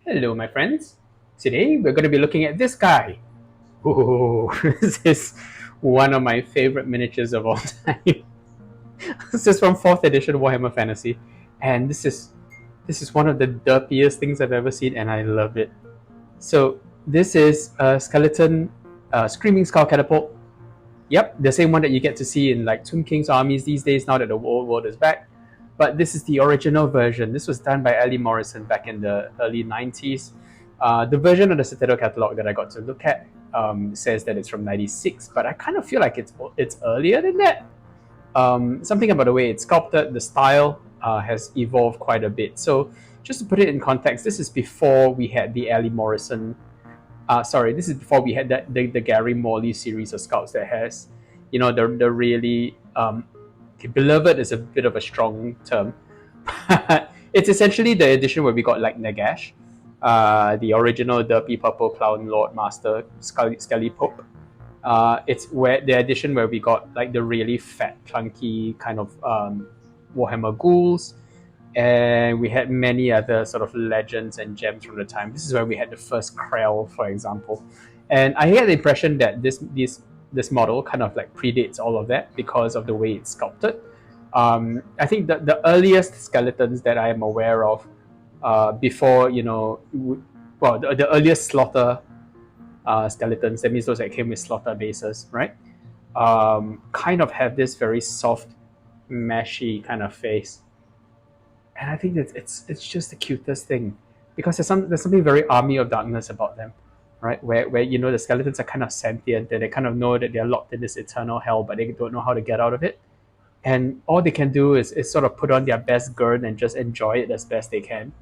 Hello, my friends. Today we're going to be looking at this guy. Ooh, this is one of my favorite miniatures of all time. This is from 4th edition Warhammer Fantasy, and this is one of the derpiest things I've ever seen, and I love it. So this is a skeleton, screaming skull catapult. Yep, the same one that you get to see in like Tomb King's armies these days. Now that the old world is back, but this is the original version. This was done by Ellie Morrison back in the early 90s. The version of the Citadel catalog that I got to look at says that it's from 96, but I kind of feel like it's earlier than that. Something about the way it's sculpted, the style has evolved quite a bit. So just to put it in context, this is before we had the Ellie Morrison. This is before we had the Gary Morley series of scouts that has, the really beloved is a bit of a strong term. It's essentially the edition where we got like Nagash, the original Derpy Purple Clown Lord Master Skelly Pope. It's where the edition where we got like the really fat, clunky kind of Warhammer ghouls, and we had many other sort of legends and gems from the time. This is where we had the first Krell, for example, and I get the impression that this model kind of like predates all of that because of the way it's sculpted. I think that the earliest skeletons that I am aware of, before the earliest slaughter skeletons, that means those that came with slaughter bases, right? Kind of have this very soft, meshy kind of face, and I think that it's just the cutest thing because there's something very Army of Darkness about them, right? Where the skeletons are kind of sentient and they kind of know that they're locked in this eternal hell, but they don't know how to get out of it, and all they can do is sort of put on their best gird and just enjoy it as best they can.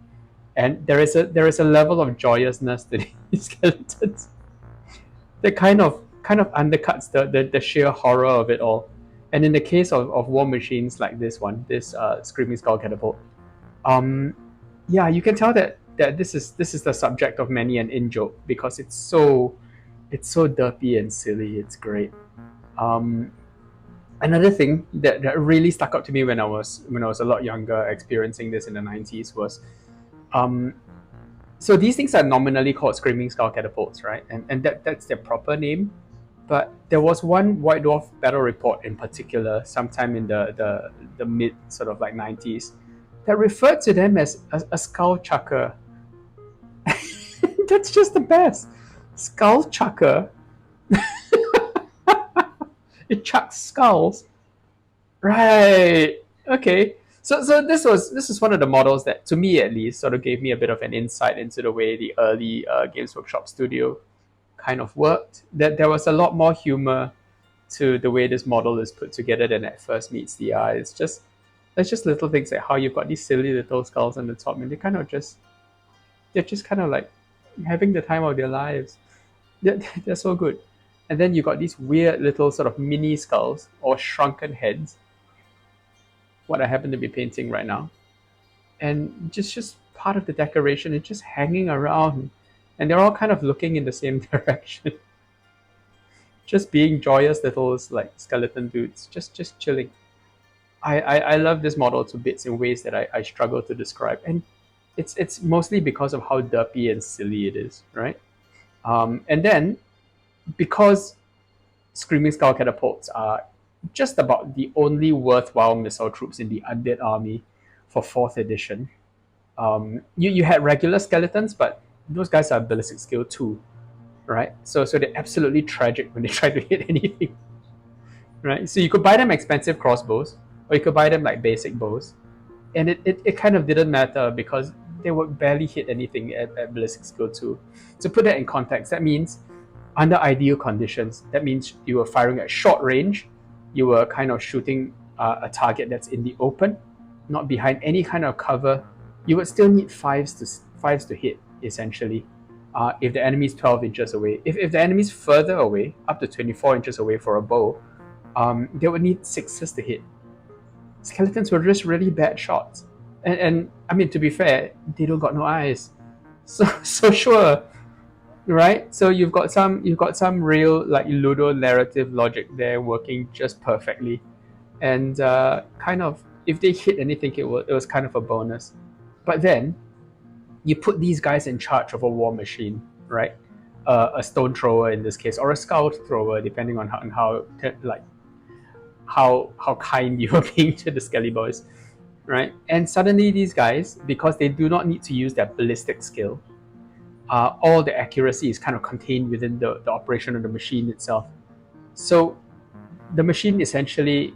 And there is a level of joyousness to these skeletons that kind of undercuts the sheer horror of it all. And in the case of war machines like this one, this Screaming Skull Catapult, um, yeah, you can tell that this is the subject of many an in joke because it's so derpy and silly. It's great. Um, Another thing that really stuck out to me when I was a lot younger, experiencing this in the 90s was, um, so these things are nominally called Screaming Skull Catapults, right? And that's their proper name. But there was one White Dwarf battle report in particular, sometime in the mid sort of like 90s, that referred to them as a skull chucker. That's just the best. Skull chucker. It chucks skulls. Right. Okay. So this is one of the models that, to me at least, sort of gave me a bit of an insight into the way the early Games Workshop studio kind of worked. That there was a lot more humor to the way this model is put together than at first meets the eye. It's just little things like how you've got these silly little skulls on the top, and they're just kind of like having the time of their lives. They're so good. And then you got these weird little sort of mini skulls or shrunken heads, what I happen to be painting right now, and just part of the decoration is just hanging around, and they're all kind of looking in the same direction, just being joyous little like skeleton dudes, just chilling. I love this model to bits in ways that I struggle to describe, and it's mostly because of how derpy and silly it is, right? And then because Screaming Skull Catapults are just about the only worthwhile missile troops in the Undead Army for 4th edition. You had regular skeletons, but those guys are ballistic skill 2, right? So they're absolutely tragic when they try to hit anything, right? So you could buy them expensive crossbows, or you could buy them like basic bows, and it kind of didn't matter because they would barely hit anything at ballistic skill 2. To put that in context, that means under ideal conditions, that means you were firing at short range, you were kind of shooting a target that's in the open, not behind any kind of cover. You would still need fives to hit, essentially. If the enemy's 12 inches away. If the enemy's further away, up to 24 inches away for a bow, they would need sixes to hit. Skeletons were just really bad shots. And I mean, to be fair, they don't got no eyes. So sure, right? So you've got some real like Ludo narrative logic there working just perfectly, and kind of if they hit anything, it was kind of a bonus. But then you put these guys in charge of a war machine, right? A stone thrower in this case, or a scout thrower, depending on how kind you are being to the Skelly boys, right? And suddenly these guys, because they do not need to use their ballistic skill, all the accuracy is kind of contained within the operation of the machine itself. So the machine essentially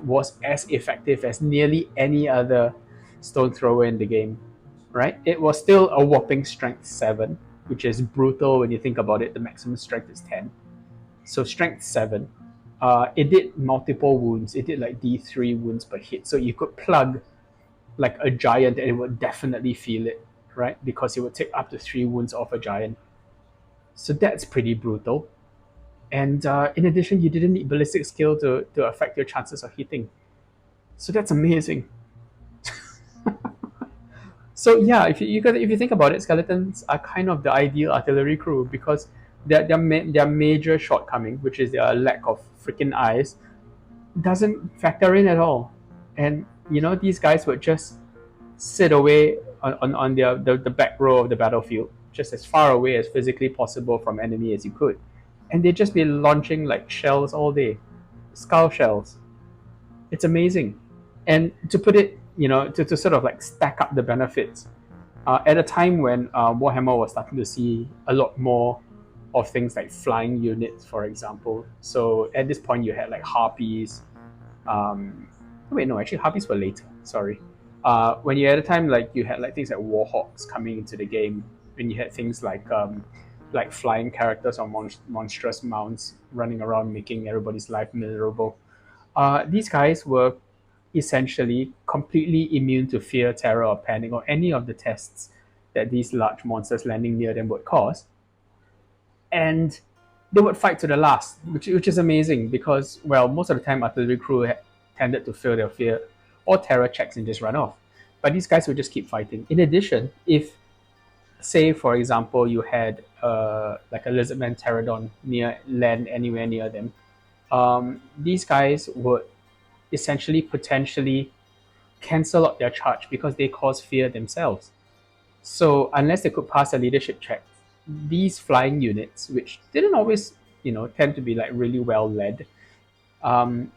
was as effective as nearly any other stone thrower in the game, right? It was still a whopping strength 7, which is brutal when you think about it. The maximum strength is 10. So strength 7. It did multiple wounds. It did like D3 wounds per hit. So you could plug like a giant and it would definitely feel it, right? Because it would take up to 3 wounds off a giant. So that's pretty brutal. And in addition, you didn't need ballistic skill to affect your chances of hitting. So that's amazing. So yeah, if you think about it, skeletons are kind of the ideal artillery crew because their major shortcoming, which is their lack of freaking eyes, doesn't factor in at all. And these guys would just sit away on the back row of the battlefield, just as far away as physically possible from enemy as you could. And they'd just be launching like shells all day, skull shells. It's amazing. And to put it, to sort of like stack up the benefits, at a time when Warhammer was starting to see a lot more of things like flying units, for example. So at this point, you had like harpies. Wait, no, actually, harpies were later. Sorry. When you had a time like you had like things like warhawks coming into the game, when you had things like flying characters on monstrous mounts running around making everybody's life miserable. These guys were essentially completely immune to fear, terror, or panic, or any of the tests that these large monsters landing near them would cause. And they would fight to the last, which is amazing because, well, most of the time artillery crew tended to fail their fear or terror checks and just run off. But these guys would just keep fighting. In addition, if, say, for example, you had like a lizardman pterodon near land anywhere near them, these guys would essentially potentially cancel out their charge because they cause fear themselves. So unless they could pass a leadership check, these flying units, which didn't always, tend to be like really well led,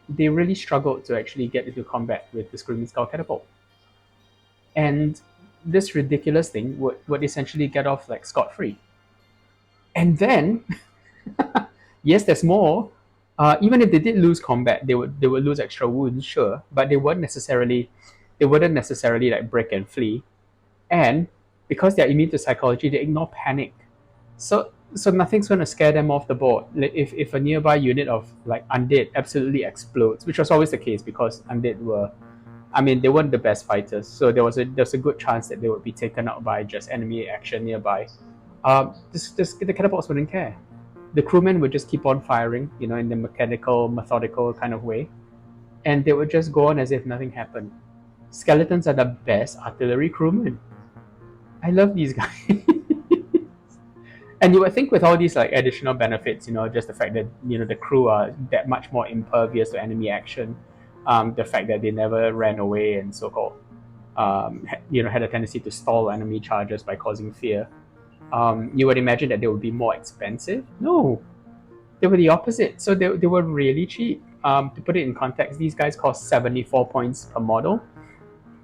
they really struggled to actually get into combat with the Screaming Skull Catapult. And this ridiculous thing would essentially get off like scot-free. And then, yes, there's more. Even if they did lose combat, they would lose extra wounds, sure, but they wouldn't necessarily like break and flee. And because they're immune to psychology, they ignore panic. So nothing's going to scare them off the board. If a nearby unit of like undead absolutely explodes, which was always the case because undead they weren't the best fighters, so there was a good chance that they would be taken out by just enemy action nearby. The catapults wouldn't care. The crewmen would just keep on firing, in the mechanical, methodical kind of way, and they would just go on as if nothing happened. Skeletons are the best artillery crewmen. I love these guys. And you would think with all these like additional benefits, just the fact that the crew are that much more impervious to enemy action, the fact that they never ran away and so-called, had a tendency to stall enemy charges by causing fear. You would imagine that they would be more expensive. No, they were the opposite. So they were really cheap. To put it in context, these guys cost 74 points per model.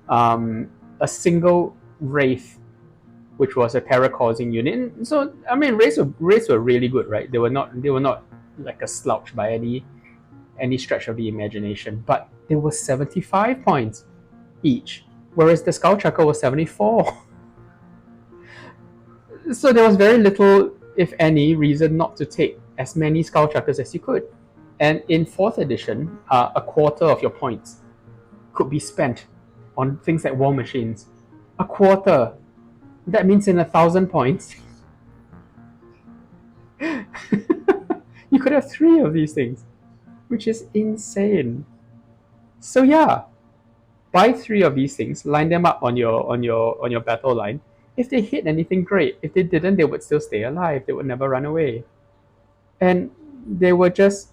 A single Wraith, which was a terror-causing unit. So Wraiths were really good, right? They were not like a slouch by any stretch of the imagination. But they were 75 points each, whereas the Skullcharger was 74. So there was very little, if any, reason not to take as many Skullchargers as you could. And in 4th edition, a quarter of your points could be spent on things like war machines. A quarter. That means in 1,000 points, you could have 3 of these things, which is insane. So yeah, buy 3 of these things, line them up on your battle line. If they hit anything, great. If they didn't, they would still stay alive. They would never run away. And they were just,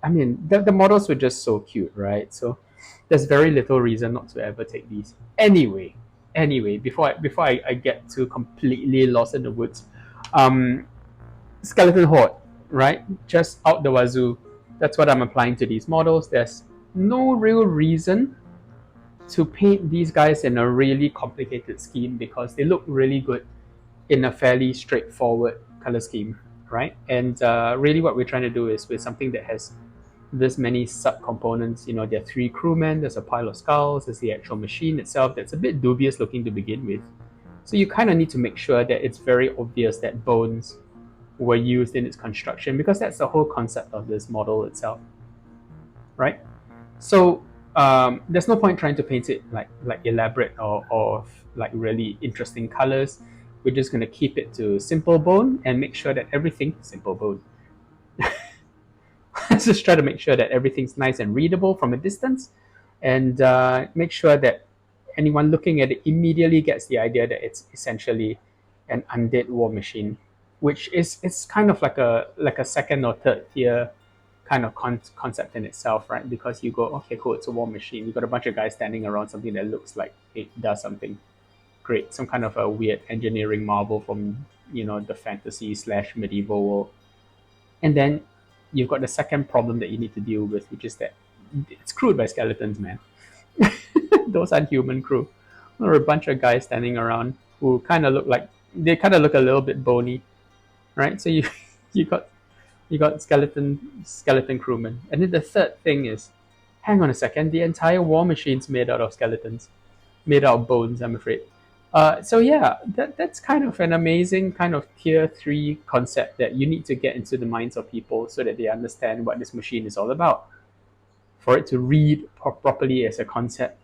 the models were just so cute, right? So there's very little reason not to ever take these. Anyway, anyway, before I get too completely lost in the woods, skeleton horde, right? Just out the wazoo. That's what I'm applying to these models. There's no real reason to paint these guys in a really complicated scheme because they look really good in a fairly straightforward color scheme, right? And really, what we're trying to do is with something that has this many sub-components. There are 3 crewmen, there's a pile of skulls, there's the actual machine itself that's a bit dubious looking to begin with. So you kind of need to make sure that it's very obvious that bones were used in its construction, because that's the whole concept of this model itself, right? So there's no point trying to paint it like elaborate or like really interesting colors. We're just going to keep it to simple bone and make sure that everything simple bone. Let's just try to make sure that everything's nice and readable from a distance, and make sure that anyone looking at it immediately gets the idea that it's essentially an undead war machine, which is it's kind of like a second or third tier kind of concept in itself, right? Because you go, okay, cool, it's a war machine. You got a bunch of guys standing around something that looks like it does something great, some kind of a weird engineering marvel from the fantasy / medieval world. And then you've got the second problem that you need to deal with, which is that it's crewed by skeletons, man. Those aren't human crew. There are a bunch of guys standing around who kind of look like they kind of look a little bit bony, right? So you you got skeleton crewmen, and then the third thing is, hang on a second, the entire war machine's made out of skeletons, made out of bones, I'm afraid. So yeah, that's kind of an amazing kind of tier 3 concept that you need to get into the minds of people so that they understand what this machine is all about. For it to read properly as a concept,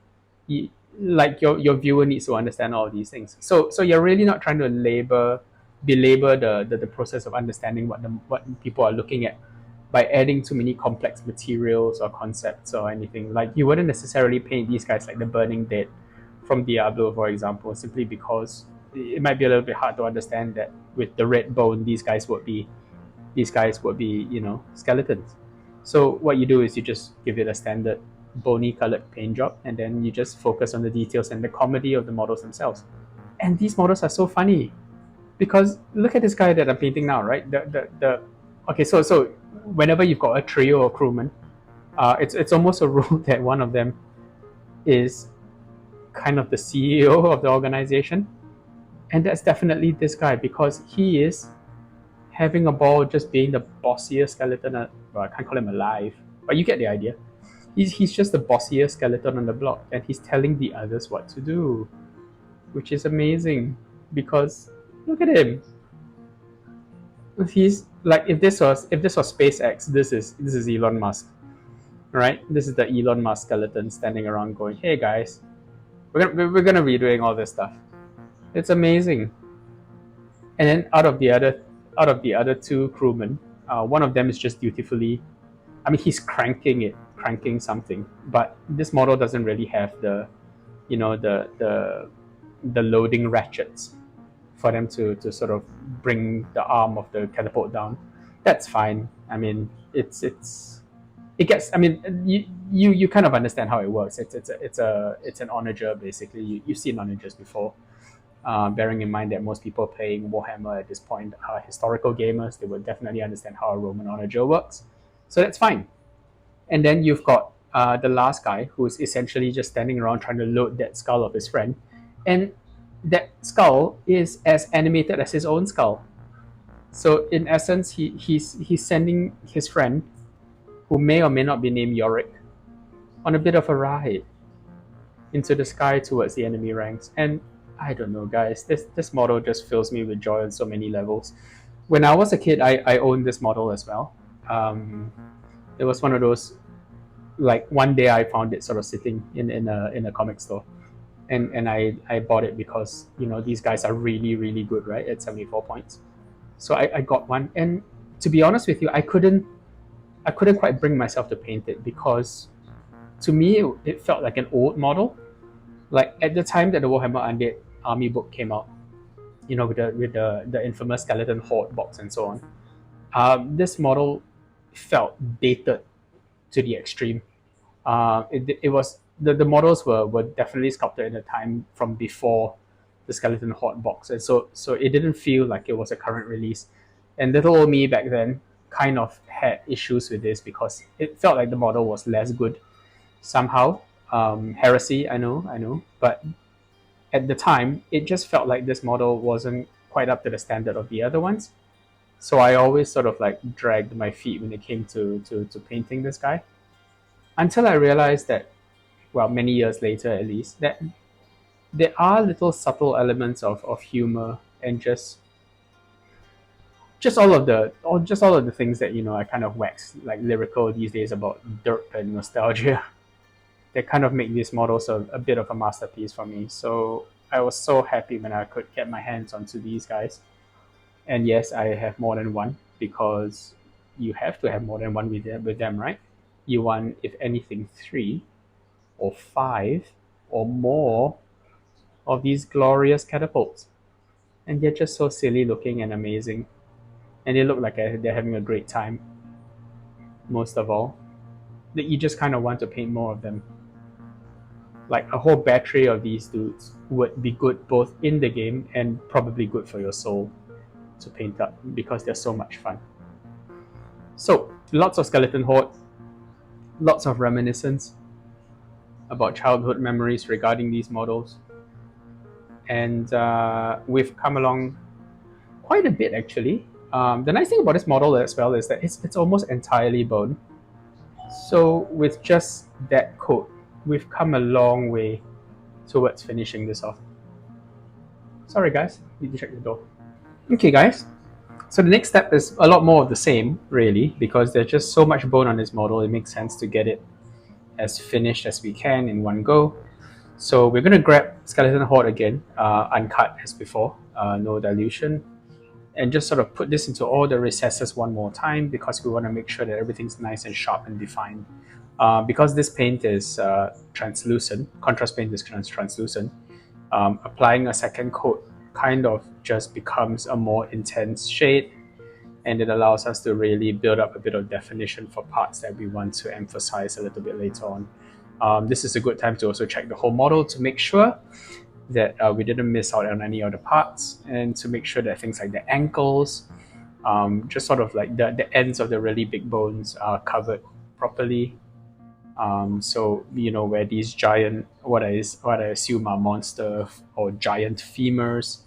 like your viewer needs to understand all of these things. So you're really not trying to belabor the process of understanding what people are looking at by adding too many complex materials or concepts or anything. Like, you wouldn't necessarily paint these guys like the Burning Dead from Diablo, for example, simply because it might be a little bit hard to understand that with the red bone, these guys would be skeletons. So what you do is you just give it a standard bony colored paint job, and then you just focus on the details and the comedy of the models themselves. And these models are so funny because look at this guy that I'm painting now, right? The okay, so whenever you've got a trio of crewmen, it's almost a rule that one of them is kind of the CEO of the organization, and that's definitely this guy, because he is having a ball just being the bossiest skeleton. Well, I can't call him alive, but you get the idea. He's just the bossiest skeleton on the block, and he's telling the others what to do, which is amazing because look at him. He's like, if this was SpaceX, this is Elon Musk, right? This is the Elon Musk skeleton standing around going, "Hey guys, we're gonna be doing all this stuff." It's amazing. And then out of the other 2 crewmen, one of them is just dutifully, I mean, he's cranking something, but this model doesn't really have the the loading ratchets for them to sort of bring the arm of the catapult down. That's fine. I mean, it gets. I mean, you kind of understand how it works. It's an onager basically. You've seen onagers before. Bearing in mind that most people playing Warhammer at this point are historical gamers, they will definitely understand how a Roman onager works. So that's fine. And then you've got the last guy who's essentially just standing around trying to load that skull of his friend, and that skull is as animated as his own skull. So in essence, he's sending his friend, who may or may not be named Yorick, on a bit of a ride into the sky towards the enemy ranks. And I don't know, guys, this model just fills me with joy on so many levels. When I was a kid, I owned this model as well. It was one of those, like, one day I found it sort of sitting in a comic store, and I bought it because these guys are really, really good, right, at 74 points. So I got one, and to be honest with you, I couldn't quite bring myself to paint it because to me it felt like an old model. Like, at the time that the Warhammer Undead Army book came out, with the infamous skeleton horde box and so on, this model felt dated to the extreme. It was the models were definitely sculpted in a time from before the Skeleton Horde box, and so it didn't feel like it was a current release. And little old me back then kind of had issues with this because it felt like the model was less good somehow. Heresy, I know, but at the time, it just felt like this model wasn't quite up to the standard of the other ones. So I always sort of like dragged my feet when it came to painting this guy. Until I realized that, well, many years later at least, that there are little subtle elements of humor and just all of the things that I kind of wax like lyrical these days about derp and nostalgia that kind of make these models a bit of a masterpiece for me. So I was so happy when I could get my hands onto these guys. And yes, I have more than one because you have to have more than one with them, right? You want, if anything, three or five or more of these glorious catapults. And they're just so silly looking and amazing. And they look like they're having a great time, most of all. That you just kind of want to paint more of them. Like a whole battery of these dudes would be good both in the game and probably good for your soul to paint up because they're so much fun. So, lots of Skeleton Horde, lots of reminiscence about childhood memories regarding these models. And we've come along quite a bit actually. The nice thing about this model as well is that it's almost entirely bone. So with just that coat, we've come a long way towards finishing this off. Sorry guys, need to check the door. Okay guys, so the next step is a lot more of the same really, because there's just so much bone on this model, it makes sense to get it as finished as we can in one go. So we're going to grab Skeleton Horde again, uncut as before, no dilution, and just sort of put this into all the recesses one more time because we want to make sure that everything's nice and sharp and defined. Because this paint is translucent, contrast paint is translucent, applying a second coat kind of just becomes a more intense shade, and it allows us to really build up a bit of definition for parts that we want to emphasize a little bit later on. This is a good time to also check the whole model to make sure that we didn't miss out on any other parts, and to make sure that things like the ankles, just sort of like the ends of the really big bones are covered properly. So where these giant, what I assume are monster or giant femurs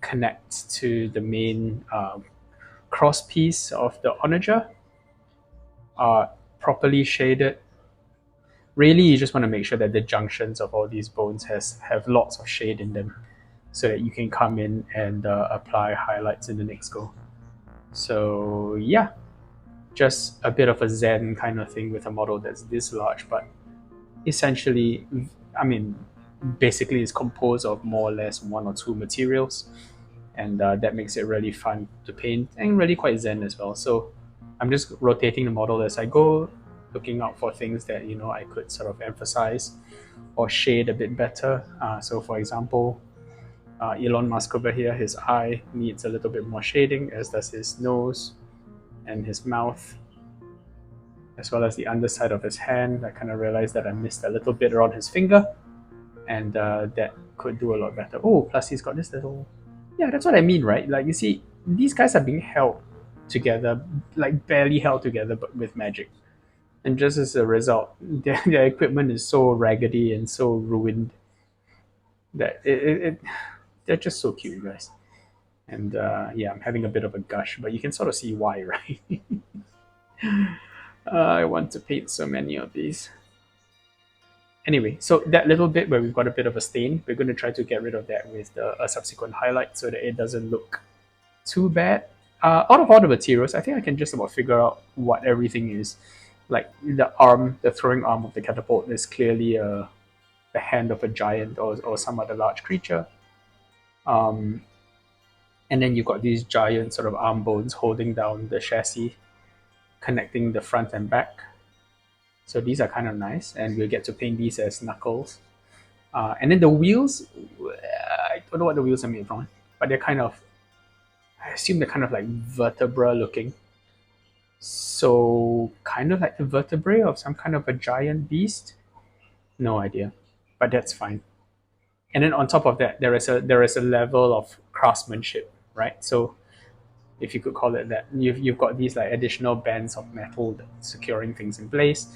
connect to the main cross piece of the onager are properly shaded. Really, you just want to make sure that the junctions of all these bones have lots of shade in them, so that you can come in and apply highlights in the next go. So yeah, just a bit of a zen kind of thing with a model that's this large, but essentially, basically it's composed of more or less one or two materials, and that makes it really fun to paint and really quite zen as well. So I'm just rotating the model as I go, looking out for things that I could sort of emphasize or shade a bit better. So for example, Elon Musk over here, his eye needs a little bit more shading, as does his nose and his mouth, as well as the underside of his hand. I kind of realized that I missed a little bit around his finger, and that could do a lot better. Oh, plus he's got this little... Yeah, that's what I mean, right? Like, you see, these guys are being held together, like barely held together, but with magic. And just as a result, their equipment is so raggedy and so ruined that they're just so cute, guys. And yeah, I'm having a bit of a gush, but you can sort of see why, right? I want to paint so many of these. Anyway, so that little bit where we've got a bit of a stain, we're going to try to get rid of that with a subsequent highlight so that it doesn't look too bad. Out of all the materials, I think I can just about figure out what everything is. Like the throwing arm of the catapult is clearly the hand of a giant or some other large creature. And then you've got these giant sort of arm bones holding down the chassis, connecting the front and back. So these are kind of nice, and we'll get to paint these as knuckles. And then the wheels, I don't know what the wheels are made from, but they're kind of, I assume they're kind of like vertebra looking. So kind of like the vertebrae of some kind of a giant beast. No idea, but that's fine. And then on top of that, there is a level of craftsmanship, right? So if you could call it that, you've got these like additional bands of metal securing things in place.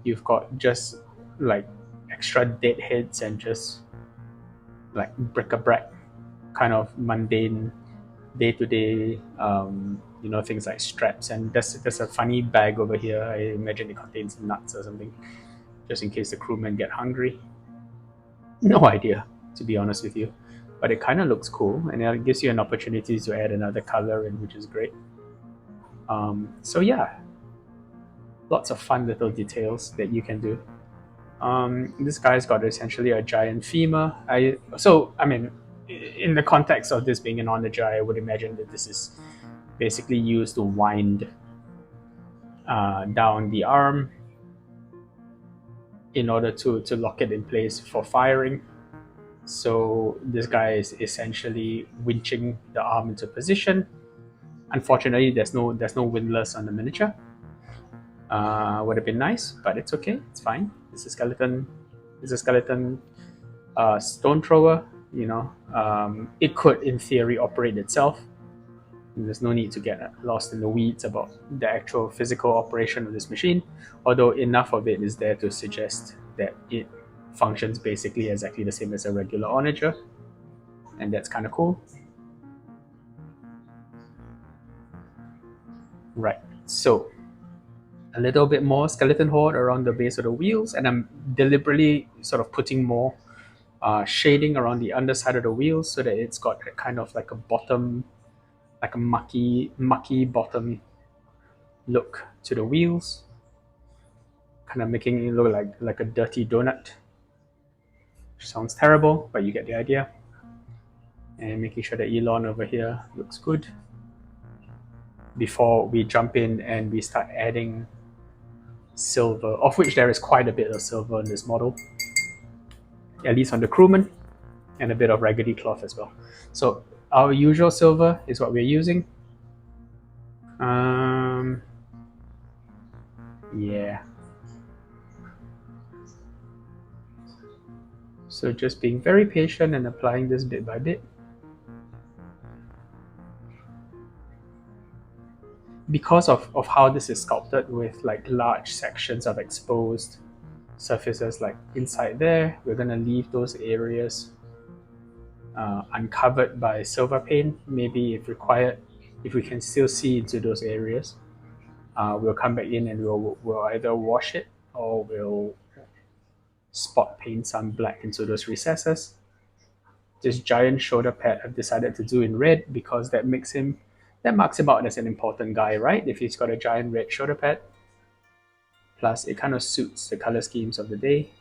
You've got just like extra deadheads and just like bric-a-brac kind of mundane day-to-day things like straps, and there's a funny bag over here. I imagine it contains nuts or something, just in case the crewmen get hungry. No idea, to be honest with you, but it kind of looks cool, and it gives you an opportunity to add another color in, which is great. So yeah, lots of fun little details that you can do. This guy's got essentially a giant femur. I mean, in the context of this being an onager, I would imagine that this is basically used to wind down the arm in order to lock it in place for firing. So this guy is essentially winching the arm into position. Unfortunately, there's no windlass on the miniature. Would have been nice, but it's okay. It's fine. It's a skeleton. Stone thrower. It could, in theory, operate itself. There's no need to get lost in the weeds about the actual physical operation of this machine, although enough of it is there to suggest that it functions basically exactly the same as a regular onager, and that's kind of cool. Right, so a little bit more skeleton horde around the base of the wheels, and I'm deliberately sort of putting more shading around the underside of the wheels so that it's got a kind of like a bottom, like a mucky bottom look to the wheels, kind of making it look like a dirty donut. Which sounds terrible, but you get the idea. And making sure that Elon over here looks good before we jump in and we start adding silver, of which there is quite a bit of silver in this model, at least on the crewman, and a bit of raggedy cloth as well. So our usual silver is what we're using. Yeah. So just being very patient and applying this bit by bit. Because of how this is sculpted with like large sections of exposed surfaces like inside there, we're going to leave those areas uncovered by silver paint. Maybe if required, if we can still see into those areas, we'll come back in and we'll either wash it or we'll spot paint some black into those recesses. This giant shoulder pad I've decided to do in red because that marks him out as an important guy, right? If he's got a giant red shoulder pad. Plus, it kind of suits the color schemes of the day.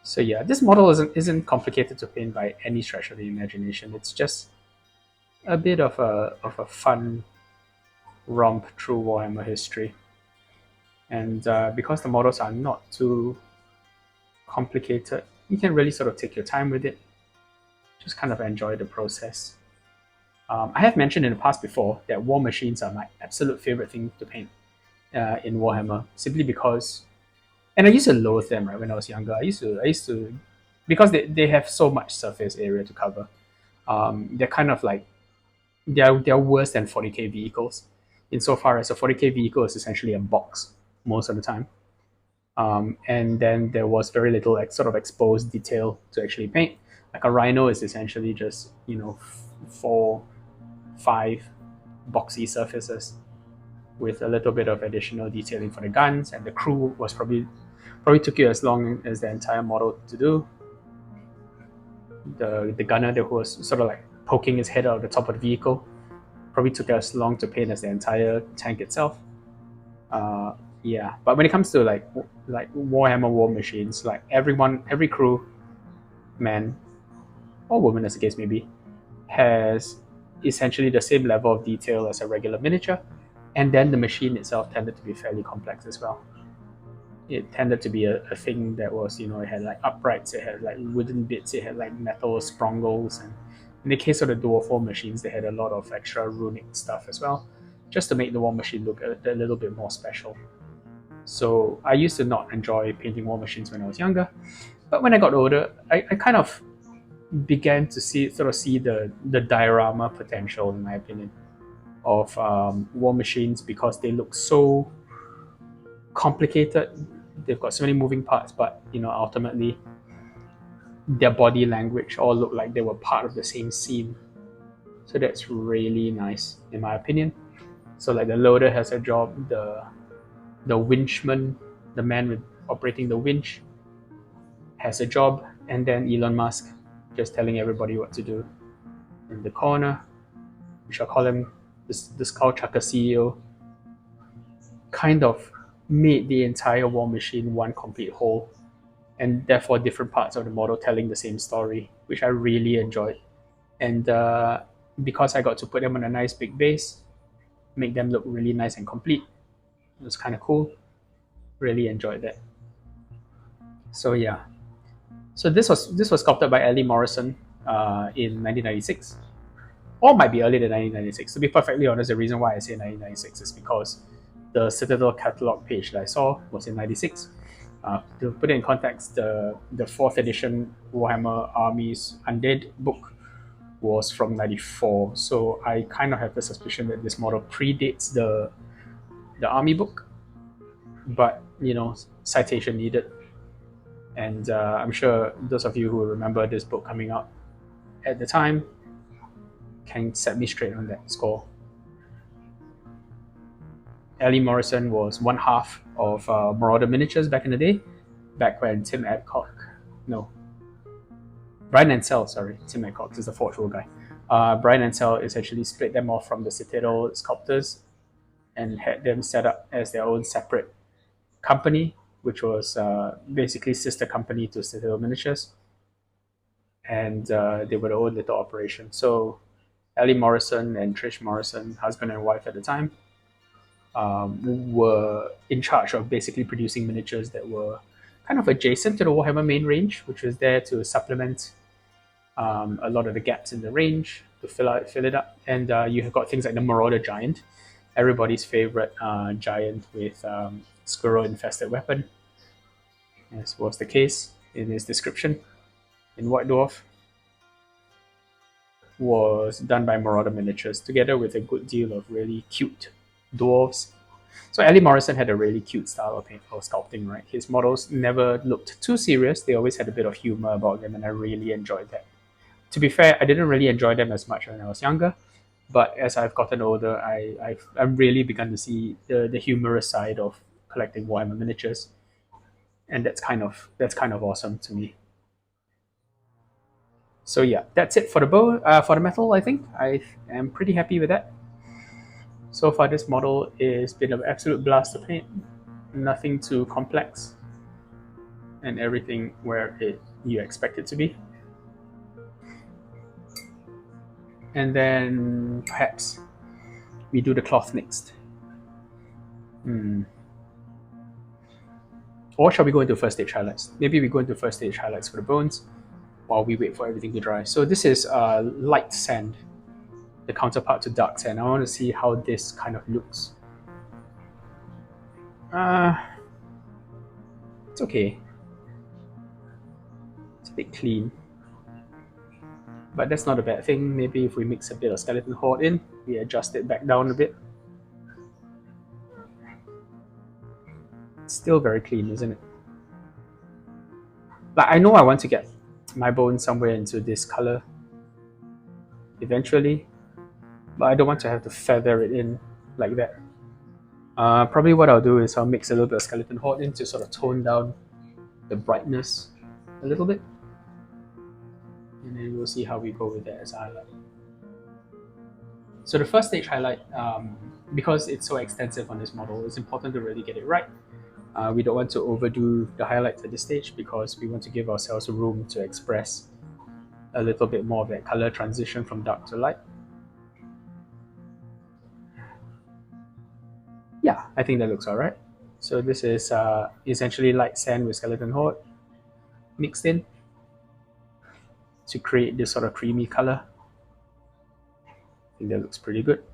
So yeah, this model isn't complicated to paint by any stretch of the imagination. It's just a bit of a fun romp through Warhammer history. And because the models are not too complicated, you can really sort of take your time with it. Just kind of enjoy the process. I have mentioned in the past before that war machines are my absolute favorite thing to paint in Warhammer, simply because, and I used to loathe them right when I was younger. I used to because they have so much surface area to cover. They're kind of like they're worse than 40k vehicles, insofar as a 40k vehicle is essentially a box most of the time. And then there was very little sort of exposed detail to actually paint. Like a rhino is essentially just 4, 5 boxy surfaces with a little bit of additional detailing for the guns, and the crew was probably took you as long as the entire model to do. The gunner who was sort of like poking his head out of the top of the vehicle probably took as long to paint as the entire tank itself. Yeah, but when it comes to like Warhammer war machines, like every crew, man or woman as the case may be, has essentially the same level of detail as a regular miniature, and then the machine itself tended to be fairly complex as well. It tended to be a thing that was, it had like uprights, it had like wooden bits, it had like metal sprongles, and in the case of the Dwarf war machines, they had a lot of extra runic stuff as well. just to make the War Machine look a little bit more special. So I used to not enjoy painting War Machines when I was younger, but when I got older, I kind of began to see the diorama potential, in my opinion, of War Machines, because they look so complicated. They've got so many moving parts, but ultimately their body language all look like they were part of the same scene. So that's really nice, in my opinion. So like the loader has a job, the winchman, the man with operating the winch, has a job, and then Elon Musk just telling everybody what to do. In the corner, we shall call him the Skullchucker CEO, kind of made the entire War Machine one complete whole, and therefore different parts of the model telling the same story, which I really enjoyed. And because I got to put them on a nice big base, make them look really nice and complete, it was kind of cool. Really enjoyed that. So yeah, so this was sculpted by Ellie Morrison in 1996, or might be earlier than 1996. To be perfectly honest, the reason why I say 1996 is because the Citadel catalog page that I saw was in 96. To put it in context, the fourth edition Warhammer Armies Undead book was from 94. So I kind of have the suspicion that this model predates the army book, but citation needed. And I'm sure those of you who remember this book coming out at the time can set me straight on that score. Ellie Morrison was one half of Marauder Miniatures back in the day, back when Brian Ansell, Tim Adcock is the Forge World guy. Brian Ansell essentially split them off from the Citadel sculptors and had them set up as their own separate company, which was basically sister company to Citadel Miniatures, and they were their own little operation. So Ellie Morrison and Trish Morrison, husband and wife at the time, were in charge of basically producing miniatures that were kind of adjacent to the Warhammer main range, which was there to supplement a lot of the gaps in the range, to fill it up. And you have got things like the Marauder Giant, everybody's favorite giant with squirrel-infested weapon, as was the case in his description in White Dwarf, was done by Marauder Miniatures, together with a good deal of really cute dwarves. So Ellie Morrison had a really cute style of sculpting, right? His models never looked too serious. They always had a bit of humor about them, and I really enjoyed that. To be fair, I didn't really enjoy them as much when I was younger, but as I've gotten older, I've really begun to see the humorous side of collecting Warhammer miniatures, and that's kind of awesome to me. So yeah, that's it for the metal. I think I am pretty happy with that. So far, this model has been an absolute blast to paint. Nothing too complex, and everything where you expect it to be. And then perhaps we do the cloth next. Or shall we go into first stage highlights? Maybe we go into first stage highlights for the bones while we wait for everything to dry. So this is light sand, the counterpart to dark sand. I want to see how this kind of looks. It's okay. It's a bit clean, but that's not a bad thing. Maybe if we mix a bit of Skeleton Horde in, we adjust it back down a bit. It's still very clean, isn't it? Like, I know I want to get my bone somewhere into this color eventually, but I don't want to have to feather it in like that. Probably what I'll do is I'll mix a little bit of Skeleton Horde in to sort of tone down the brightness a little bit, and then we'll see how we go with that as a highlight. So the first stage highlight, because it's so extensive on this model, it's important to really get it right. We don't want to overdo the highlights at this stage because we want to give ourselves room to express a little bit more of that color transition from dark to light. Yeah, I think that looks alright. So this is essentially light sand with Skeleton Horde mixed in to create this sort of creamy color. I think that looks pretty good.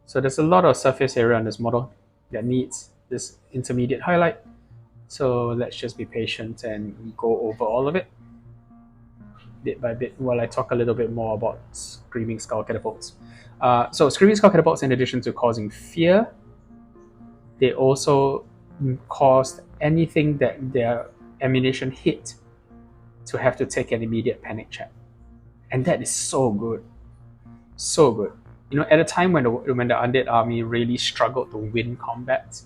So there's a lot of surface area on this model that needs this intermediate highlight. So let's just be patient and go over all of it bit by bit while I talk a little bit more about Screaming Skull Catapults. So Screaming Skull Catapults, in addition to causing fear, they also caused anything that their ammunition hit to have to take an immediate panic check. And that is so good. So good. You know, at a time when the undead army really struggled to win combat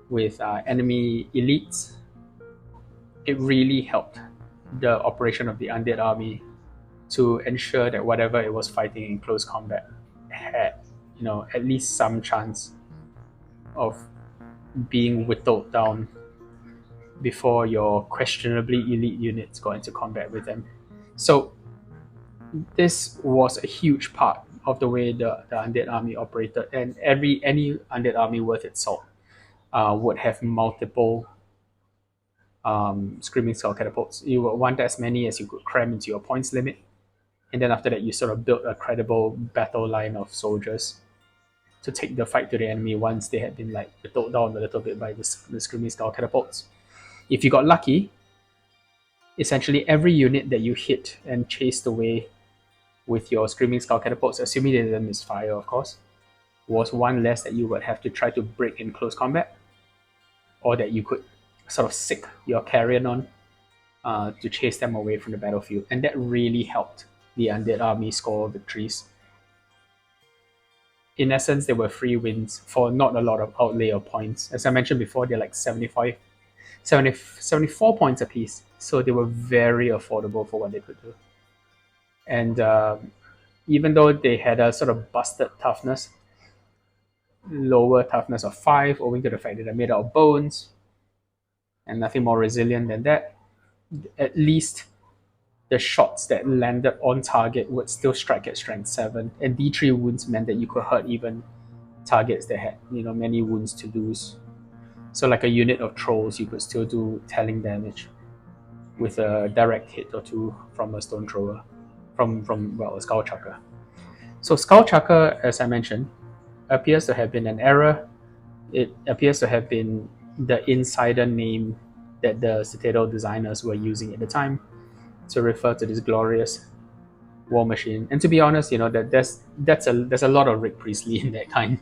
with enemy elites, it really helped the operation of the undead army to ensure that whatever it was fighting in close combat had, you know, at least some chance of being whittled down before your questionably elite units got into combat with them. So this was a huge part of the way the undead army operated, and any undead army worth its salt would have multiple Screaming Skull Catapults. You would want as many as you could cram into your points limit, and then after that you sort of built a credible battle line of soldiers to take the fight to the enemy once they had been like whittled down a little bit by the Screaming Skull Catapults. If you got lucky, essentially every unit that you hit and chased away with your Screaming Skull Catapults, assuming they didn't misfire, of course, was one less that you would have to try to break in close combat, or that you could sort of sick your carrion on to chase them away from the battlefield. And that really helped the undead army score victories. In essence, they were free wins for not a lot of outlay of points. As I mentioned before, they're like 74 points apiece. So they were very affordable for what they could do. And even though they had a sort of busted toughness, lower toughness of 5, owing to the fact that they're made out of bones, and nothing more resilient than that, at least the shots that landed on target would still strike at strength 7, and D3 wounds meant that you could hurt even targets that had, you know, many wounds to lose. So like a unit of trolls, you could still do telling damage with a direct hit or two from a stone thrower, from a Skullcharger. So Skullcharger, as I mentioned, appears to have been an error. It appears to have been the insider name that the Citadel designers were using at the time to refer to this glorious war machine. And to be honest, you know, there's a lot of Rick Priestley in that kind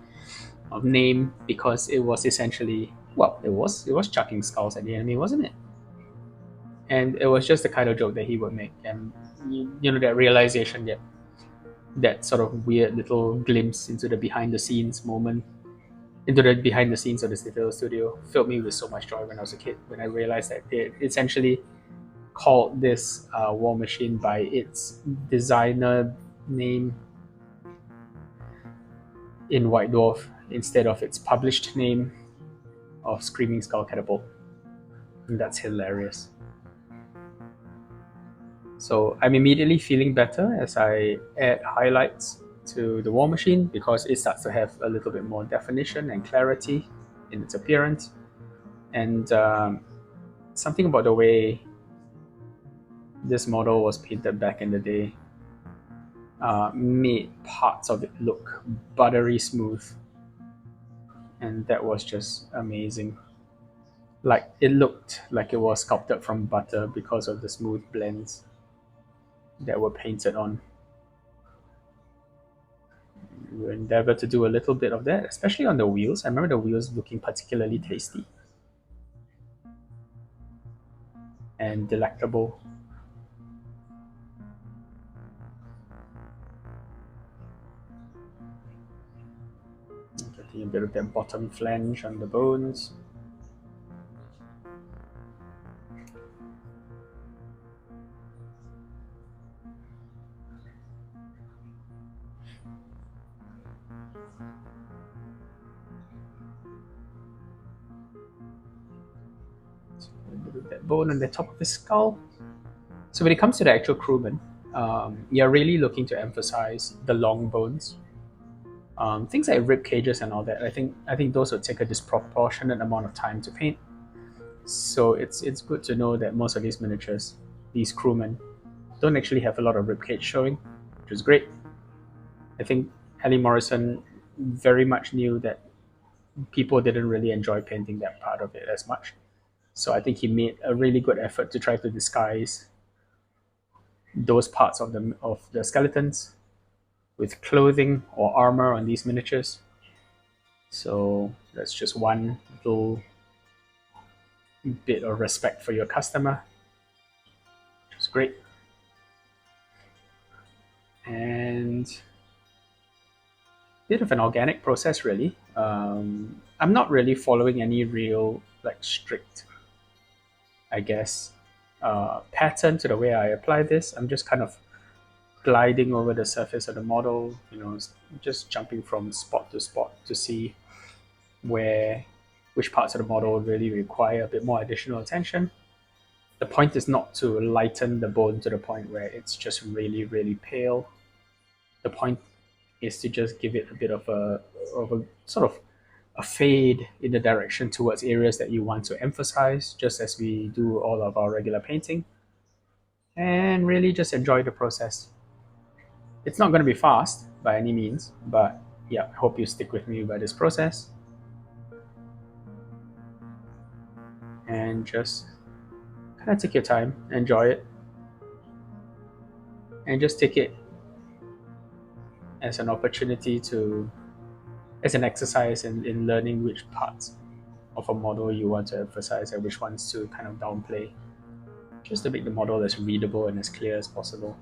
of name, because it was essentially, well, it was chucking skulls at the enemy, wasn't it? And it was just the kind of joke that he would make, and you know, that realization, that sort of weird little glimpse into the behind the scenes moment, into the behind the scenes of the Citadel studio, filled me with so much joy when I was a kid, when I realized that they essentially called this war machine by its designer name in White Dwarf instead of its published name of Screaming Skull Catapult. And that's hilarious. So I'm immediately feeling better as I add highlights to the war machine, because it starts to have a little bit more definition and clarity in its appearance. And something about the way this model was painted back in the day made parts of it look buttery smooth, and that was just amazing. Like, it looked like it was sculpted from butter because of the smooth blends that were painted on. We endeavor to do a little bit of that, especially on the wheels. I remember the wheels looking particularly tasty and delectable. Getting a bit of that bottom flange on the bones. That bone on the top of the skull. So when it comes to the actual crewman, you're really looking to emphasize the long bones. Things like rib cages and all that, I think those would take a disproportionate amount of time to paint. So it's good to know that most of these miniatures, these crewmen, don't actually have a lot of rib cage showing, which is great. I think Ellie Morrison very much knew that people didn't really enjoy painting that part of it as much. So I think he made a really good effort to try to disguise those parts of the skeletons with clothing or armor on these miniatures. So that's just one little bit of respect for your customer, which is great. And bit of an organic process, really. I'm not really following any real strict, I guess, pattern to the way I apply this. I'm just kind of gliding over the surface of the model, just jumping from spot to spot to see which parts of the model really require a bit more additional attention. The point is not to lighten the bone to the point where it's just really, really pale. The point is to just give it a bit of a sort of a fade in the direction towards areas that you want to emphasize, just as we do all of our regular painting, and really just enjoy the process. It's not going to be fast by any means, but yeah, I hope you stick with me by this process. And just kind of take your time, enjoy it, and just take it as an opportunity as an exercise in learning which parts of a model you want to emphasize and which ones to kind of downplay, just to make the model as readable and as clear as possible.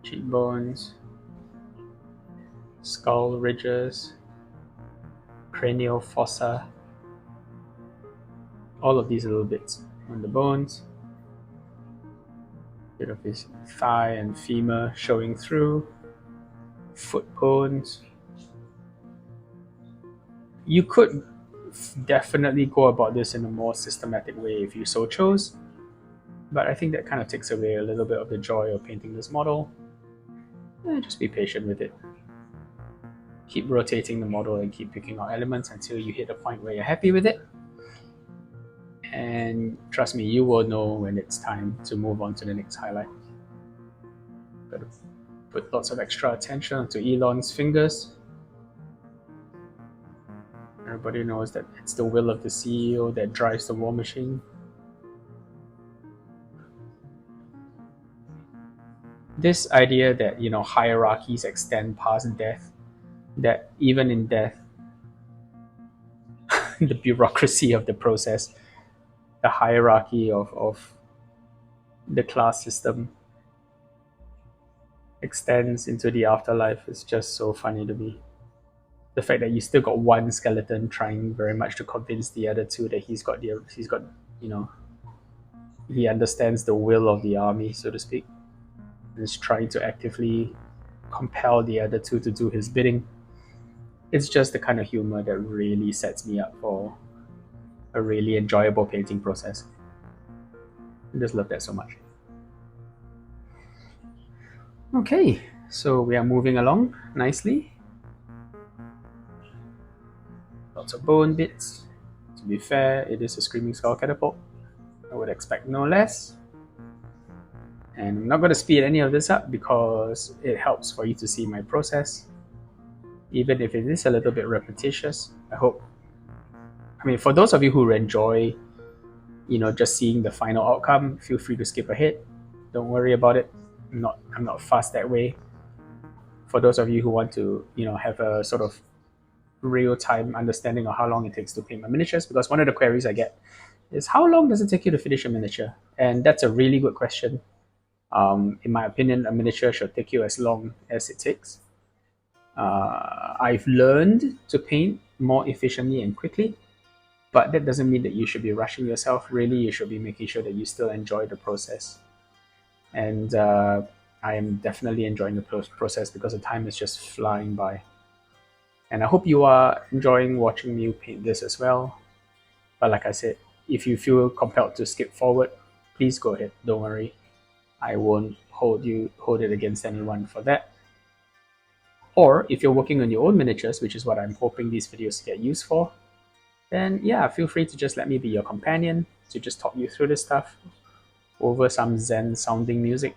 Cheekbones, skull ridges, cranial fossa, all of these little bits on the bones, bit of his thigh and femur showing through, foot bones. You could definitely go about this in a more systematic way if you so chose, but I think that kind of takes away a little bit of the joy of painting this model. Just be patient with it. Keep rotating the model and keep picking out elements until you hit a point where you're happy with it. And trust me, you will know when it's time to move on to the next highlight. Gotta put lots of extra attention to Elon's fingers. Everybody knows that it's the will of the CEO that drives the war machine. This idea that hierarchies extend past death, that even in death, the bureaucracy of the process, the hierarchy of the class system extends into the afterlife is just so funny to me. The fact that you still got one skeleton trying very much to convince the other two that he understands the will of the army, so to speak, and is trying to actively compel the other two to do his bidding. It's just the kind of humor that really sets me up for a really enjoyable painting process. I just love that so much. Okay, so we are moving along nicely. Lots of bone bits. To be fair, it is a Screaming Skull catapult. I would expect no less. And I'm not going to speed any of this up because it helps for you to see my process. Even if it is a little bit repetitious, for those of you who enjoy, just seeing the final outcome, feel free to skip ahead. Don't worry about it. I'm not fast that way. For those of you who want to, have a sort of real-time understanding of how long it takes to paint my miniatures, because one of the queries I get is, how long does it take you to finish a miniature? And that's a really good question. In my opinion, a miniature should take you as long as it takes. I've learned to paint more efficiently and quickly, but that doesn't mean that you should be rushing yourself. Really, you should be making sure that you still enjoy the process. And I am definitely enjoying the process because the time is just flying by. And I hope you are enjoying watching me paint this as well. But like I said, if you feel compelled to skip forward, please go ahead. Don't worry. I won't hold it against anyone for that. Or if you're working on your own miniatures, which is what I'm hoping these videos get used for, then yeah, feel free to just let me be your companion, to just talk you through this stuff over some Zen sounding music.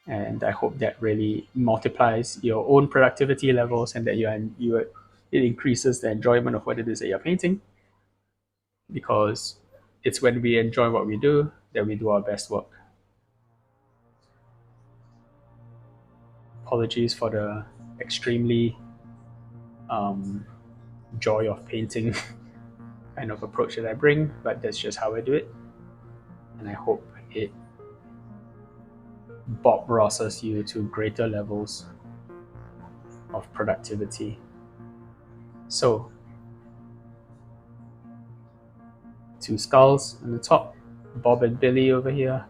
And I hope that really multiplies your own productivity levels, and that it increases the enjoyment of what it is that you're painting, because it's when we enjoy what we do that we do our best work. Apologies for the extremely joy of painting kind of approach that I bring, but that's just how I do it. And I hope it Bob Rosses you to greater levels of productivity. So, 2 skulls on the top, Bob and Billy over here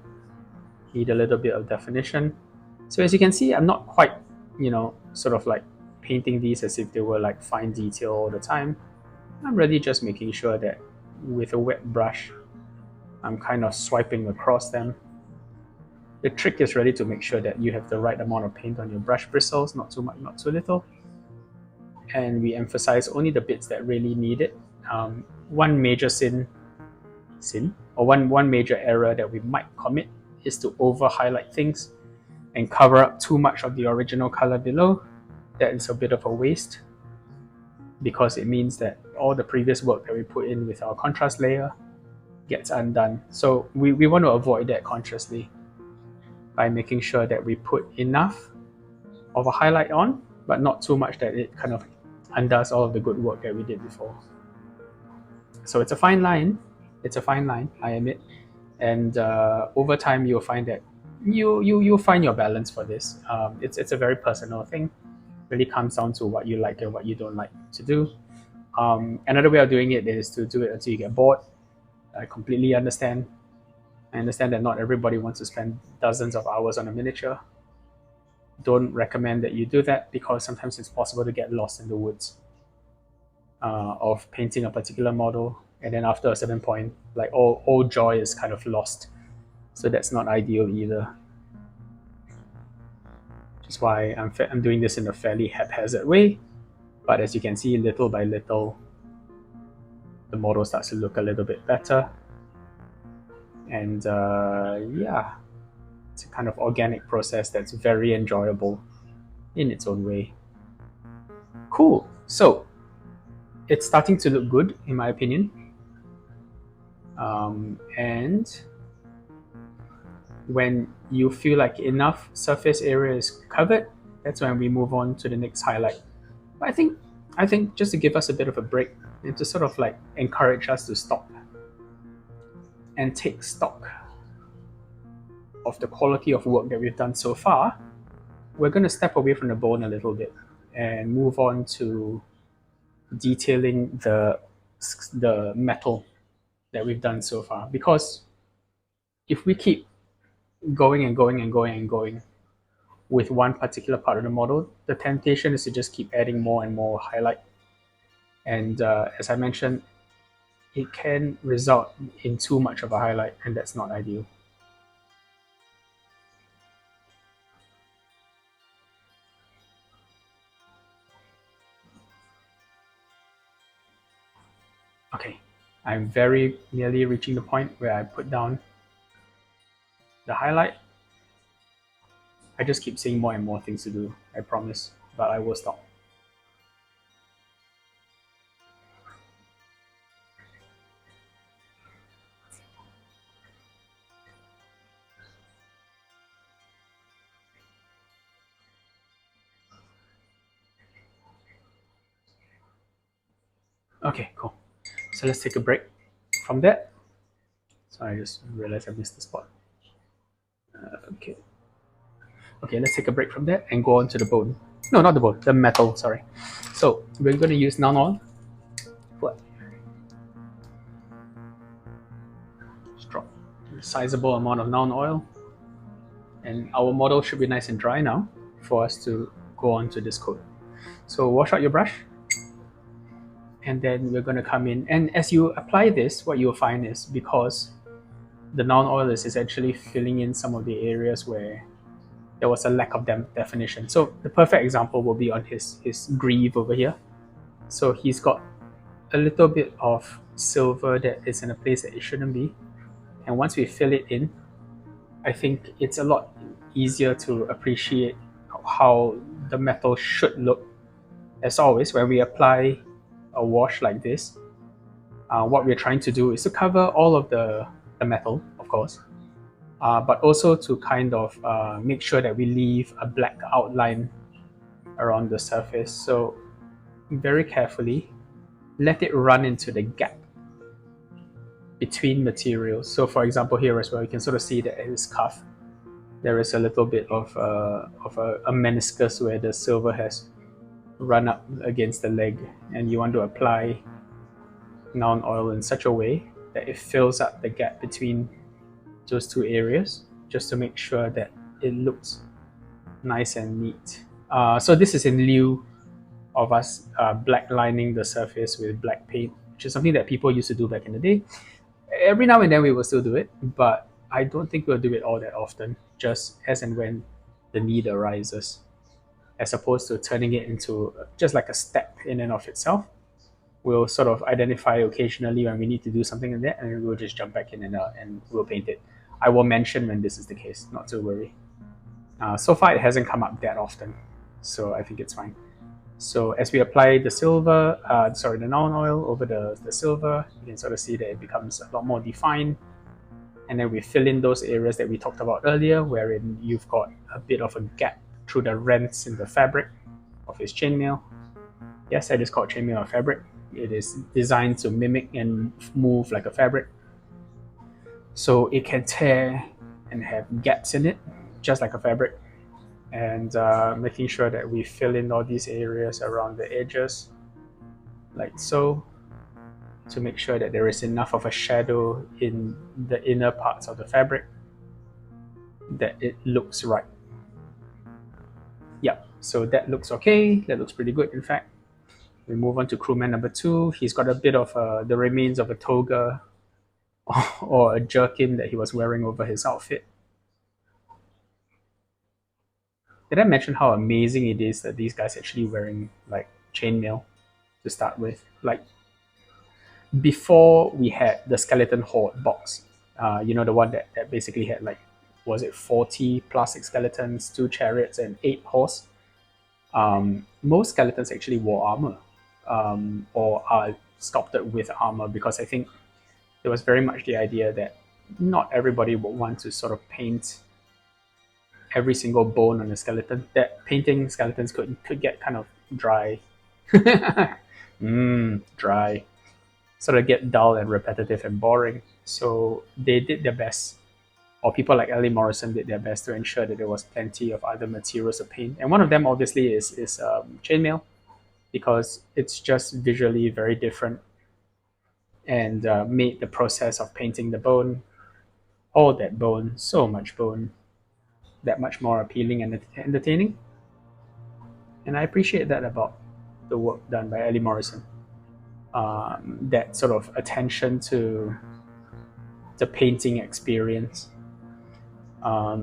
need a little bit of definition. So as you can see, I'm not quite, sort of like painting these as if they were like fine detail all the time. I'm really just making sure that with a wet brush, I'm kind of swiping across them. The trick is really to make sure that you have the right amount of paint on your brush bristles, not too much, not too little. And we emphasize only the bits that really need it. One major one major error that we might commit is to over highlight things and cover up too much of the original color below. That is a bit of a waste, because it means that all the previous work that we put in with our contrast layer gets undone. So we want to avoid that consciously by making sure that we put enough of a highlight on, but not too much that it kind of undoes all of the good work that we did before. So it's a fine line. I admit. And over time, you'll find that you'll find your balance for this. It's a very personal thing. It really comes down to what you like and what you don't like to do. Another way of doing it is to do it until you get bored. I completely understand. I understand that not everybody wants to spend dozens of hours on a miniature. Don't recommend that you do that, because sometimes it's possible to get lost in the woods of painting a particular model, and then after a certain point, like all joy is kind of lost. So that's not ideal either. Which is why I'm doing this in a fairly haphazard way. But as you can see, little by little, the model starts to look a little bit better. And yeah, it's a kind of organic process that's very enjoyable in its own way. Cool. So it's starting to look good, in my opinion. And when you feel like enough surface area is covered, that's when we move on to the next highlight. But I think just to give us a bit of a break and to sort of like encourage us to stop and take stock of the quality of work that we've done so far, we're going to step away from the bone a little bit and move on to detailing the metal that we've done so far. Because if we keep going and going and going and going with one particular part of the model, the temptation is to just keep adding more and more highlight. And as I mentioned, it can result in too much of a highlight, and that's not ideal. Okay, I'm very nearly reaching the point where I put down the highlight. I just keep seeing more and more things to do, I promise, but I will stop. Okay, cool. So let's take a break from that. So I just realized I missed the spot. Okay. Okay, let's take a break from that and go on to the bone. No, not the bone, the metal, sorry. So we're going to use naan oil. What? Just drop a sizable amount of naan oil. And our model should be nice and dry now for us to go on to this coat. So wash out your brush. And then we're going to come in. And as you apply this, what you'll find is, because the naan oil is essentially filling in some of the areas where there was a lack of definition. So the perfect example will be on his greave over here. So he's got a little bit of silver that is in a place that it shouldn't be. And once we fill it in, I think it's a lot easier to appreciate how the metal should look. As always, when we apply a wash like this, what we're trying to do is to cover all of the metal, of course, but also to kind of make sure that we leave a black outline around the surface. So very carefully, let it run into the gap between materials. So for example, here as well, you can sort of see that in his cuff, there is a little bit of a meniscus where the silver has run up against the leg, and you want to apply noun oil in such a way that it fills up the gap between those two areas, just to make sure that it looks nice and neat. So this is in lieu of us black lining the surface with black paint, which is something that people used to do back in the day. Every now and then we will still do it, but I don't think we'll do it all that often, just as and when the need arises, as opposed to turning it into just like a step in and of itself. We'll sort of identify occasionally when we need to do something in there, and we'll just jump back in and we'll paint it. I will mention when this is the case, not to worry. So far, it hasn't come up that often, so I think it's fine. So as we apply the silver, the noun oil over the silver, you can sort of see that it becomes a lot more defined. And then we fill in those areas that we talked about earlier, wherein you've got a bit of a gap through the rents in the fabric of his chainmail. Yes, that is called chainmail fabric. It is designed to mimic and move like a fabric. So it can tear and have gaps in it, just like a fabric. And making sure that we fill in all these areas around the edges, like so, to make sure that there is enough of a shadow in the inner parts of the fabric that it looks right. Yep, so that looks okay. That looks pretty good, in fact. We move on to crewman number 2. He's got a bit of the remains of a toga or a jerkin that he was wearing over his outfit. Did I mention how amazing it is that these guys actually wearing like chainmail to start with? Like, before we had the skeleton horde box, the one that basically had like, was it 40 plastic skeletons, 2 chariots, and 8 horse? Most skeletons actually wore armor, or are sculpted with armor, because I think there was very much the idea that not everybody would want to sort of paint every single bone on a skeleton. That painting skeletons could get kind of dry. Dry. Sort of get dull and repetitive and boring. So they did their best, or people like Ellie Morrison did their best to ensure that there was plenty of other materials to paint. And one of them obviously is chainmail, because it's just visually very different, and made the process of painting the bone, all that bone, so much bone, that much more appealing and entertaining. And I appreciate that about the work done by Ellie Morrison. That sort of attention to the painting experience.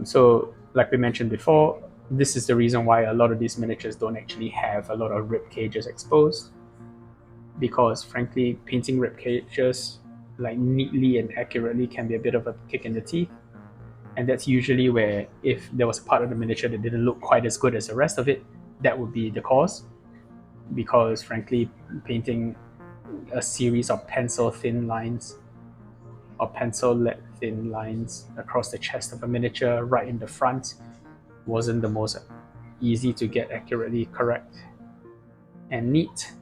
So, like we mentioned before, this is the reason why a lot of these miniatures don't actually have a lot of rib cages exposed, because frankly, painting rib cages like neatly and accurately can be a bit of a kick in the teeth. And that's usually where, if there was a part of the miniature that didn't look quite as good as the rest of it, that would be the cause. Because frankly, painting a series of pencil thin lines or pencil lead thin lines across the chest of a miniature right in the front wasn't the most easy to get accurately correct and neat.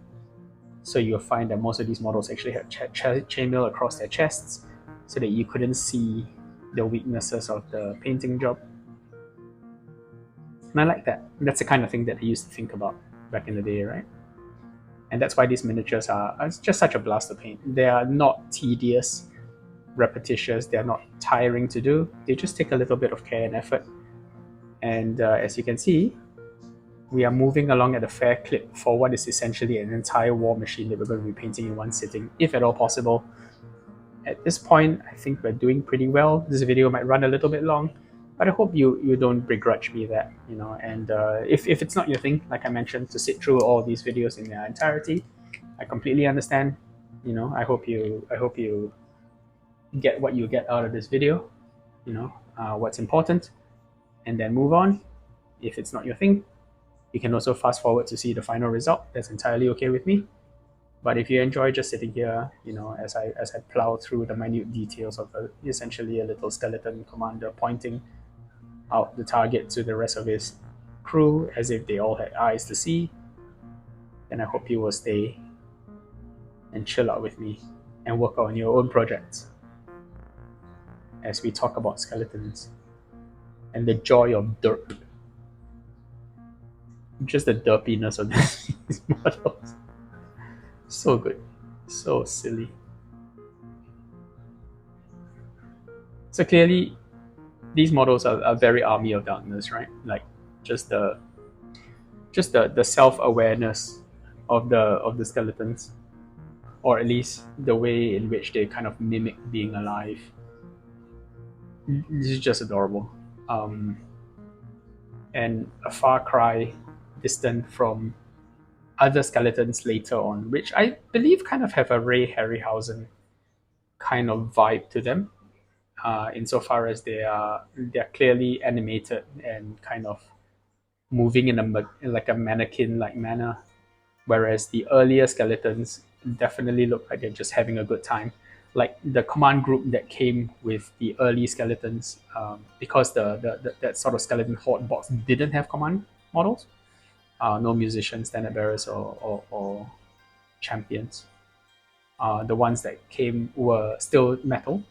So you'll find that most of these models actually had chainmail across their chests, so that you couldn't see the weaknesses of the painting job. And I like that. That's the kind of thing that I used to think about back in the day, right? And that's why these miniatures are just such a blast to paint. They are not tedious, repetitious, they're not tiring to do. They just take a little bit of care and effort. And as you can see, we are moving along at a fair clip for what is essentially an entire war machine that we're going to be painting in one sitting, if at all possible. At this point, I think we're doing pretty well. This video might run a little bit long, but I hope you don't begrudge me that, and if it's not your thing, like I mentioned, to sit through all these videos in their entirety, I completely understand. I hope you get what you get out of this video, what's important. and then move on. If it's not your thing, you can also fast forward to see the final result. That's entirely okay with me. But if you enjoy just sitting here, as I plow through the minute details of essentially a little skeleton commander pointing out the target to the rest of his crew as if they all had eyes to see, then I hope you will stay and chill out with me and work on your own projects as we talk about skeletons and the joy of derp. Just the derpiness of these models. So good. So silly. So clearly, these models are very Army of Darkness, right? Like just the self-awareness of the skeletons, or at least the way in which they kind of mimic being alive. This is just adorable, and a far cry distant from other skeletons later on, which I believe kind of have a Ray Harryhausen kind of vibe to them, insofar as they're clearly animated and kind of moving in like a mannequin-like manner, whereas the earlier skeletons definitely look like they're just having a good time. Like the command group that came with the early skeletons, because that sort of skeleton horde box didn't have command models, no musicians, standard bearers, or champions. The ones that came were still metal,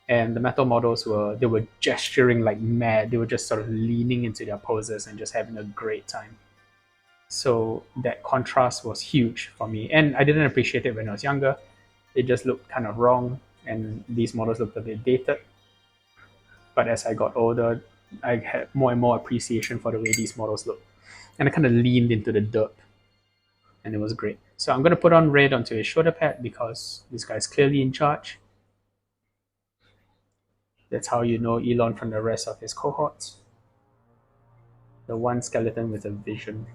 and the metal models were gesturing like mad. They were just sort of leaning into their poses and just having a great time. So that contrast was huge for me, and I didn't appreciate it when I was younger. It just looked kind of wrong, and these models looked a bit dated. But as I got older, I had more and more appreciation for the way these models look, and I kind of leaned into the derp, and it was great. So I'm going to put on red onto his shoulder pad because this guy's clearly in charge. That's how you know Elon from the rest of his cohorts. The one skeleton with a vision.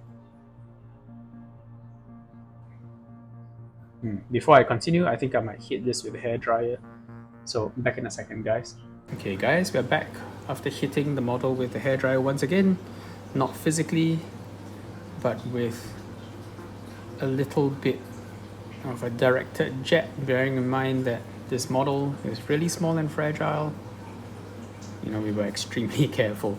Before I continue, I think I might hit this with a hairdryer. So back in a second, guys. Okay, guys, we're back after hitting the model with the hairdryer once again. Not physically, but with a little bit of a directed jet, bearing in mind that this model is really small and fragile. We were extremely careful.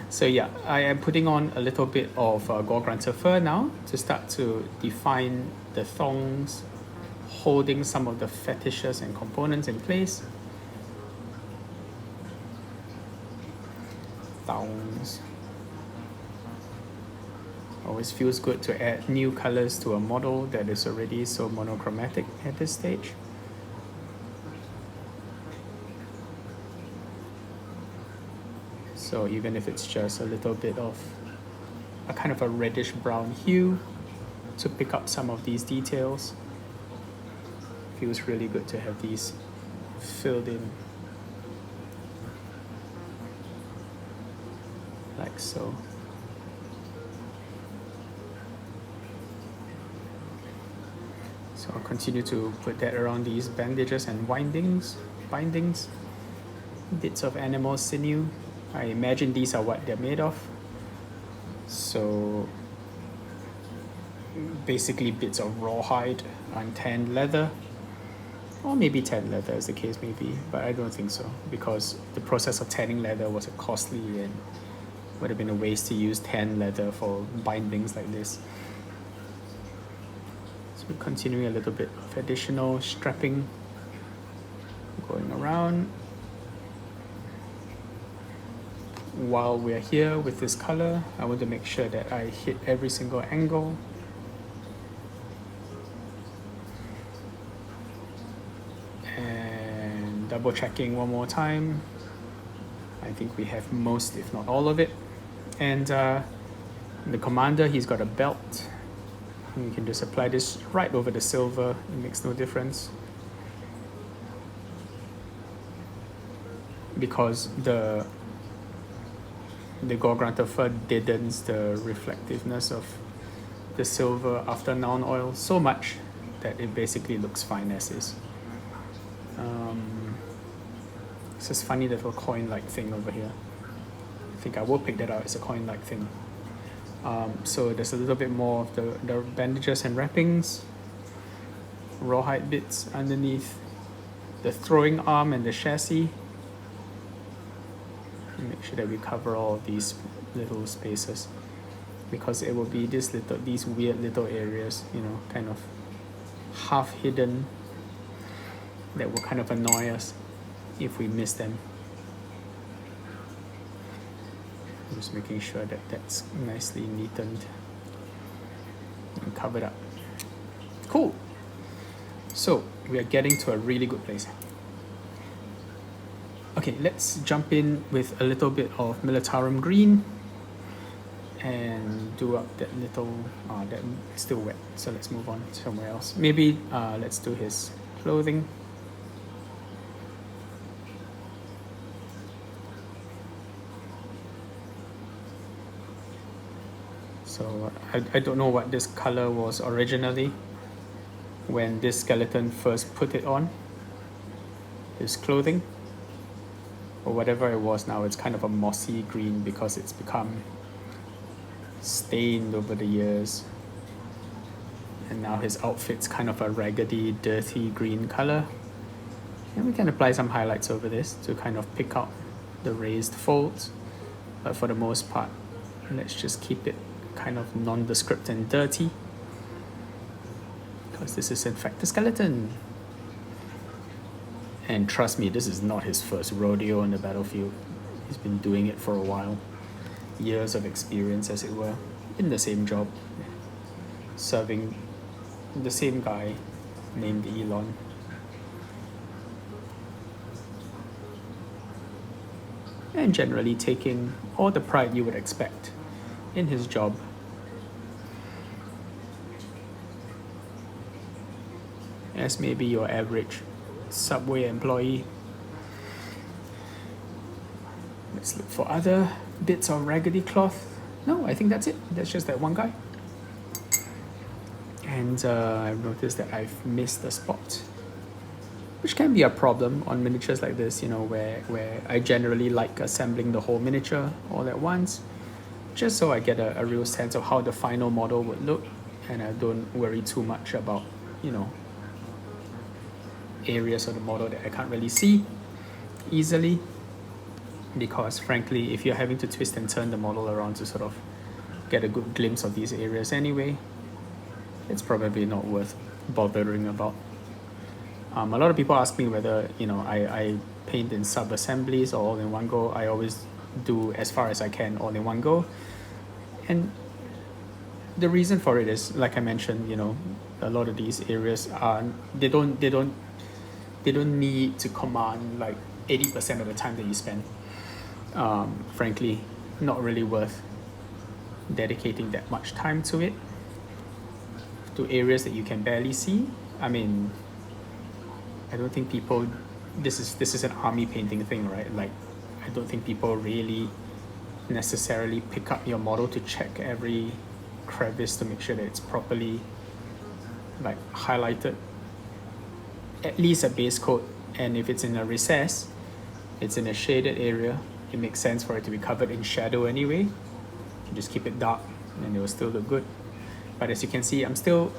So yeah, I am putting on a little bit of Gore Grunter fur now to start to define the thongs, holding some of the fetishes and components in place. Thongs. Always feels good to add new colors to a model that is already so monochromatic at this stage. So even if it's just a little bit of a kind of a reddish brown hue to pick up some of these details, feels really good to have these filled in like so. So I'll continue to put that around these bandages and bindings, bits of animal sinew. I imagine these are what they're made of. So basically bits of rawhide on tanned leather, or maybe tanned leather as the case may be, but I don't think so, because the process of tanning leather was costly and would have been a waste to use tanned leather for bindings like this. So we're continuing a little bit of additional strapping going around. While we're here with this color, I want to make sure that I hit every single angle. And double checking one more time. I think we have most, if not all of it. And the commander, he's got a belt. You can just apply this right over the silver. It makes no difference. Because the Gore Grunter fur deadens the reflectiveness of the silver after noun oil so much that it basically looks fine as is. It's this funny little coin-like thing over here. I think I will pick that out as a coin-like thing. So there's a little bit more of the bandages and wrappings, rawhide bits underneath the throwing arm and the chassis. Make sure that we cover all of these little spaces, because it will be these weird little areas, you know, kind of half hidden, that will kind of annoy us if we miss them. Just making sure that that's nicely neatened and covered up. Cool. So we are getting to a really good place. Okay, let's jump in with a little bit of Militarum Green and do up that little, that's still wet, so let's move on somewhere else. Maybe let's do his clothing. So I don't know what this color was originally when this skeleton first put it on, his clothing, or whatever it was. Now it's kind of a mossy green because it's become stained over the years, and now his outfit's kind of a raggedy, dirty green color. And we can apply some highlights over this to kind of pick out the raised folds, but for the most part, let's just keep it kind of nondescript and dirty, because this is in fact a skeleton. And trust me, this is not his first rodeo on the battlefield. He's been doing it for a while. Years of experience, as it were, in the same job, serving the same guy named Elon. And generally taking all the pride you would expect in his job. As maybe your average subway employee. Let's look for other bits of raggedy cloth. No, I think that's it. That's just that one guy. And I've noticed that I've missed a spot, which can be a problem on miniatures like this, you know, where I generally like assembling the whole miniature all at once, just so I get a real sense of how the final model would look, and I don't worry too much about, you know, areas of the model that I can't really see easily, because frankly, if you're having to twist and turn the model around to sort of get a good glimpse of these areas anyway, it's probably not worth bothering about. A lot of people ask me whether, you know, I paint in sub-assemblies or all in one go. I always do, as far as I can, all in one go. And the reason for it is, like I mentioned, you know, a lot of these areas are, they don't need to command like 80% of the time that you spend. Frankly, not really worth dedicating that much time to it, to areas that you can barely see. I mean, I don't think people, this is an army painting thing, right? Like, I don't think people really necessarily pick up your model to check every crevice to make sure that it's properly like highlighted, at least a base coat. And if it's in a recess, it's in a shaded area, it makes sense for it to be covered in shadow anyway. You just keep it dark and it will still look good. But as you can see, I'm still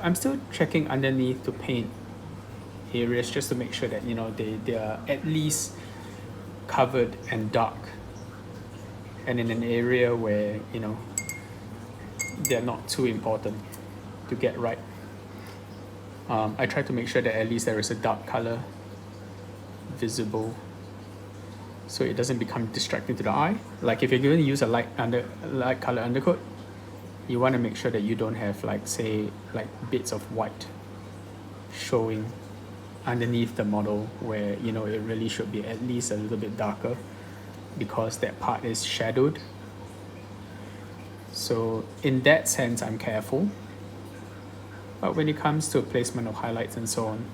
checking underneath to paint areas just to make sure that, you know, they are at least covered and dark, and in an area where, you know, they're not too important to get right. I try to make sure that at least there is a dark color visible, so it doesn't become distracting to the eye. Like if you're going to use a light color undercoat, you want to make sure that you don't have, like, say, like bits of white showing underneath the model where, you know, it really should be at least a little bit darker, because that part is shadowed. So in that sense, I'm careful. But when it comes to placement of highlights and so on,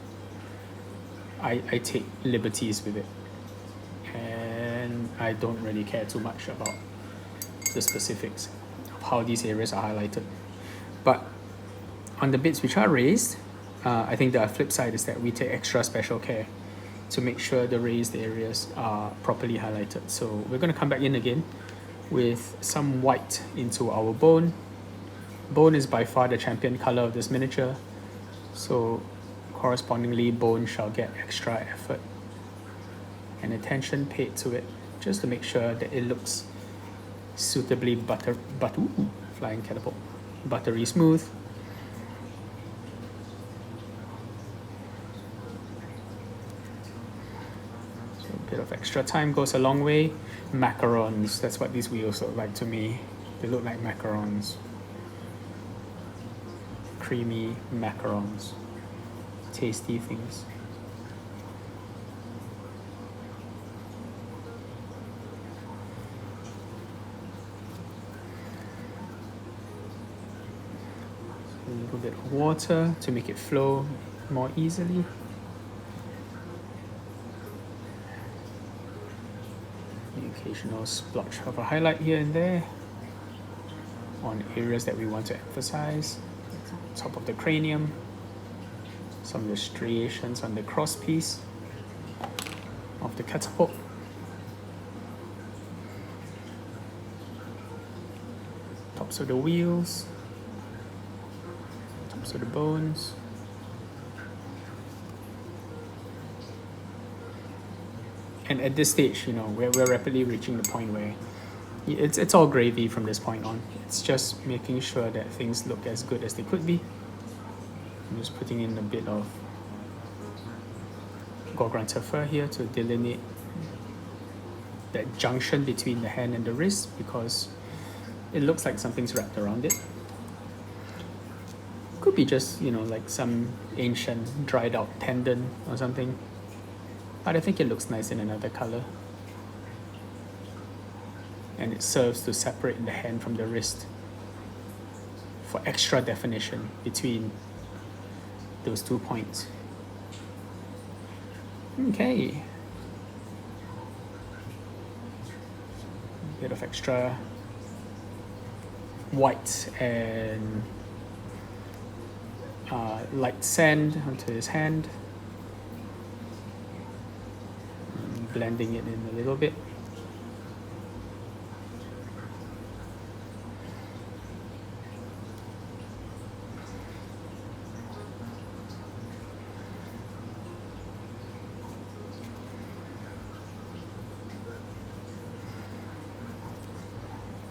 I take liberties with it. And I don't really care too much about the specifics of how these areas are highlighted. But on the bits which are raised, I think the flip side is that we take extra special care to make sure the raised areas are properly highlighted. So we're going to come back in again with some white into our bone. Bone is by far the champion color of this miniature, so correspondingly bone shall get extra effort and attention paid to it, just to make sure that it looks suitably flying catapult, buttery smooth. So a bit of extra time goes a long way. Macarons, that's what these wheels look like to me. They look like macarons. Creamy macarons. Tasty things. A little bit of water to make it flow more easily. The occasional splotch of a highlight here and there on areas that we want to emphasize. Top of the cranium, some of the striations on the crosspiece of the catapult. Tops of the wheels, tops of the bones. And at this stage, you know, we're rapidly reaching the point where it's all gravy from this point on. It's just making sure that things look as good as they could be. I'm just putting in a bit of Gorgrunter fur here to delineate that junction between the hand and the wrist, because it looks like something's wrapped around it. Could be just, you know, like some ancient dried out tendon or something. But I think it looks nice in another color. And it serves to separate the hand from the wrist for extra definition between those 2 points. Okay. A bit of extra white and light sand onto his hand. Blending it in a little bit.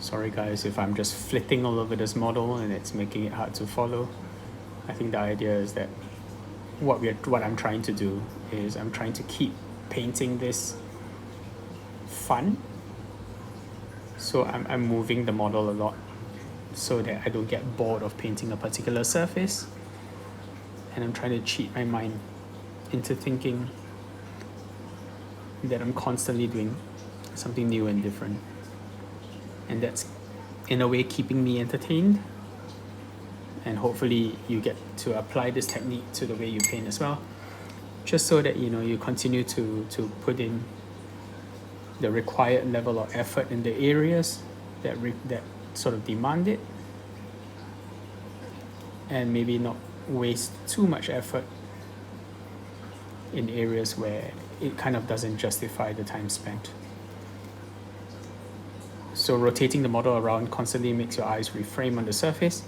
Sorry guys if I'm just flitting all over this model and it's making it hard to follow. I think the idea is that what I'm trying to do is I'm trying to keep painting this fun. So I'm moving the model a lot so that I don't get bored of painting a particular surface. And I'm trying to cheat my mind into thinking that I'm constantly doing something new and different. And that's in a way keeping me entertained. And hopefully you get to apply this technique to the way you paint as well. Just so that, you know, you continue to put in the required level of effort in the areas that sort of demand it, and maybe not waste too much effort in areas where it kind of doesn't justify the time spent. So rotating the model around constantly makes your eyes reframe on the surface,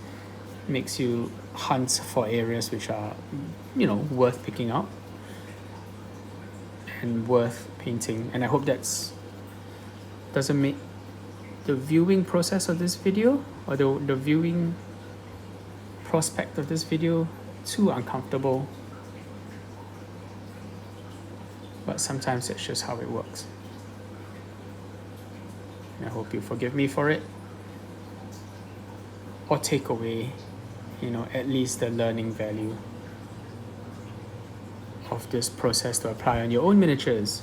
makes you hunt for areas which are, you know, worth picking up and worth painting. And I hope that's doesn't make the viewing process of this video or the viewing prospect of this video too uncomfortable. But sometimes it's just how it works. And I hope you forgive me for it, or take away, you know, at least the learning value of this process to apply on your own miniatures.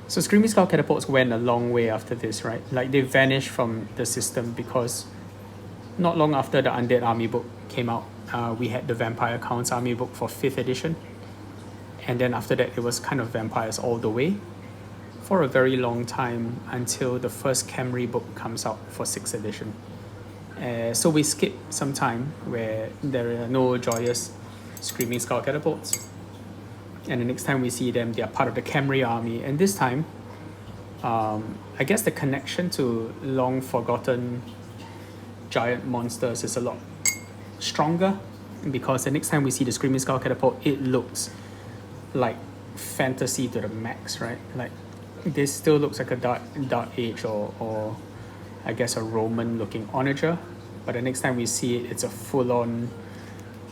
So Screaming Skull catapults went a long way after this, right? Like they vanished from the system because not long after the Undead Army book came out, we had the Vampire Counts Army book for 5th edition. And then after that, it was kind of vampires all the way. for a very long time until the first Camry book comes out for 6th edition. So we skip some time where there are no joyous screaming skull catapults. And the next time we see them, they are part of the Camry army. And this time, I guess the connection to long forgotten giant monsters is a lot stronger, because the next time we see the screaming skull catapult, it looks like fantasy to the max, right? Like, this still looks like a dark age or I guess a Roman looking onager, but the next time we see it, it's a full-on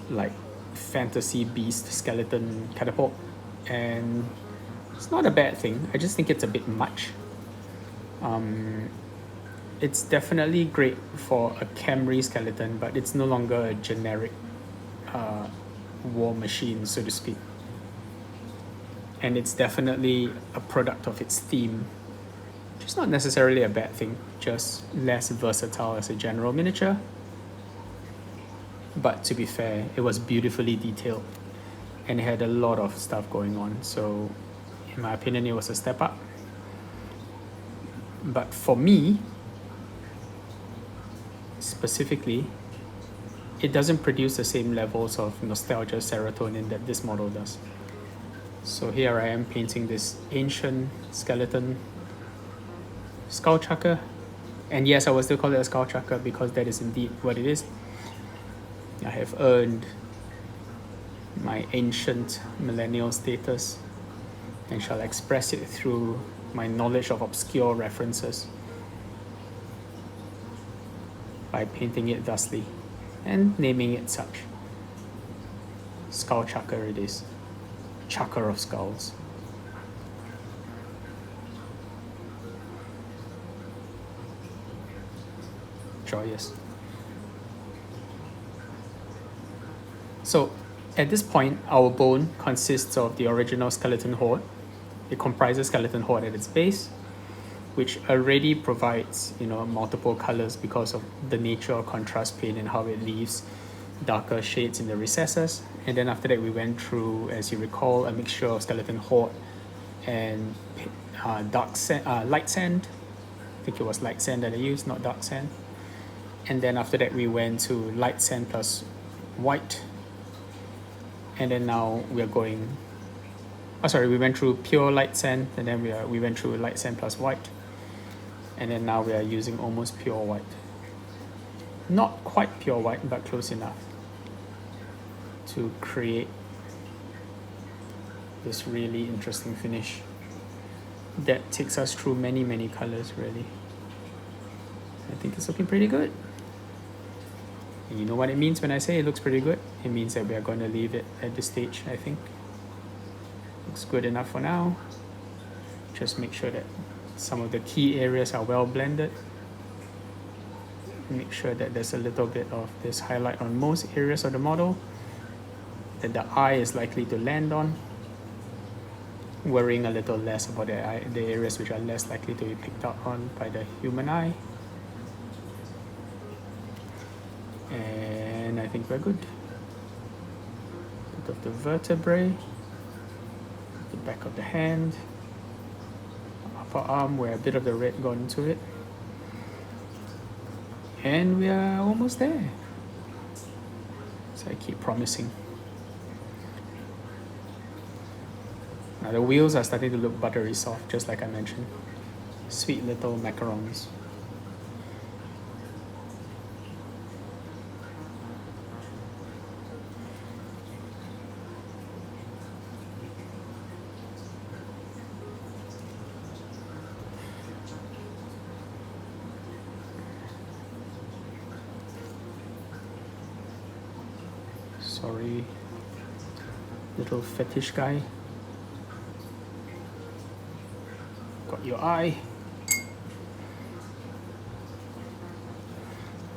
like fantasy beast skeleton catapult, and it's not a bad thing. I just think it's a bit much. It's definitely great for a Camry skeleton, but it's no longer a generic war machine, so to speak. And it's definitely a product of its theme, which is not necessarily a bad thing, just less versatile as a general miniature. But to be fair, it was beautifully detailed and it had a lot of stuff going on, so in my opinion it was a step up. But for me specifically, it doesn't produce the same levels of nostalgia serotonin that this model does. So here I am painting this ancient skeleton Skullchucker, and yes, I will still call it a Skullchucker because that is indeed what it is. I have earned my ancient millennial status and shall express it through my knowledge of obscure references by painting it thusly and naming it such. Skullchucker it is. Chucker of skulls. Joyous. So at this point, our bone consists of the original skeleton horde. It comprises skeleton horde at its base, which already provides, multiple colors because of the nature of contrast paint and how it leaves darker shades in the recesses. And then after that, we went through, as you recall, a mixture of skeleton horde and light sand. I think it was light sand that I used, not dark sand. And then after that, we went to light sand plus white. And then now we are going, we went through pure light sand, and then we went through light sand plus white. And then now we are using almost pure white. Not quite pure white, but close enough to create this really interesting finish that takes us through many, many colors, really. I think it's looking pretty good. And you know what it means when I say it looks pretty good? It means that we are going to leave it at this stage, I think. Looks good enough for now. Just make sure that some of the key areas are well blended. Make sure that there's a little bit of this highlight on most areas of the model that the eye is likely to land on. Worrying a little less about the areas which are less likely to be picked up on by the human eye. And I think we're good. Bit of the vertebrae, the back of the hand, upper arm where a bit of the red got into it. And we are almost there. So I keep promising. Now the wheels are starting to look buttery soft, just like I mentioned. Sweet little macarons. Sorry, little fetish guy. Got your eye.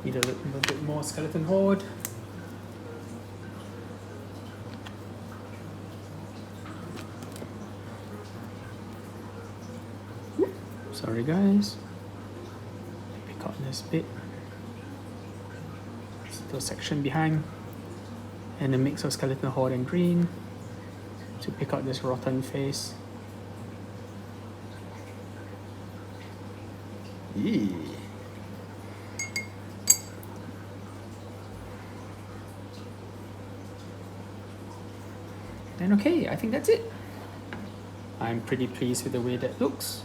Need a little bit more skeleton horde. Sorry guys. Pick out this bit. This little section behind. And a mix of skeleton horde and green to pick out this rotten face. Eee. And okay, I think that's it. I'm pretty pleased with the way that looks.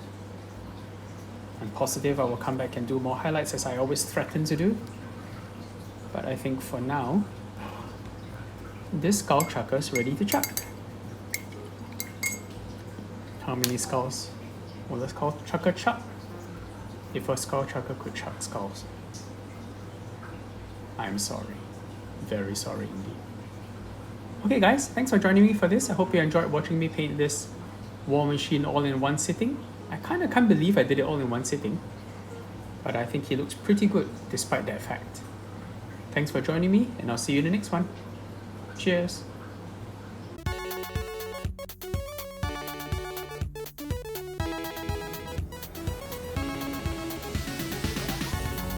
I'm positive I will come back and do more highlights as I always threaten to do. But I think for now, this Gryphcharger is ready to chuck. How many skulls will this Gryphcharger chuck? If a Gryphcharger could chuck skulls. I'm sorry. Very sorry indeed. Okay guys, thanks for joining me for this. I hope you enjoyed watching me paint this war machine all in one sitting. I kind of can't believe I did it all in one sitting. But I think he looks pretty good despite that fact. Thanks for joining me, and I'll see you in the next one. Cheers.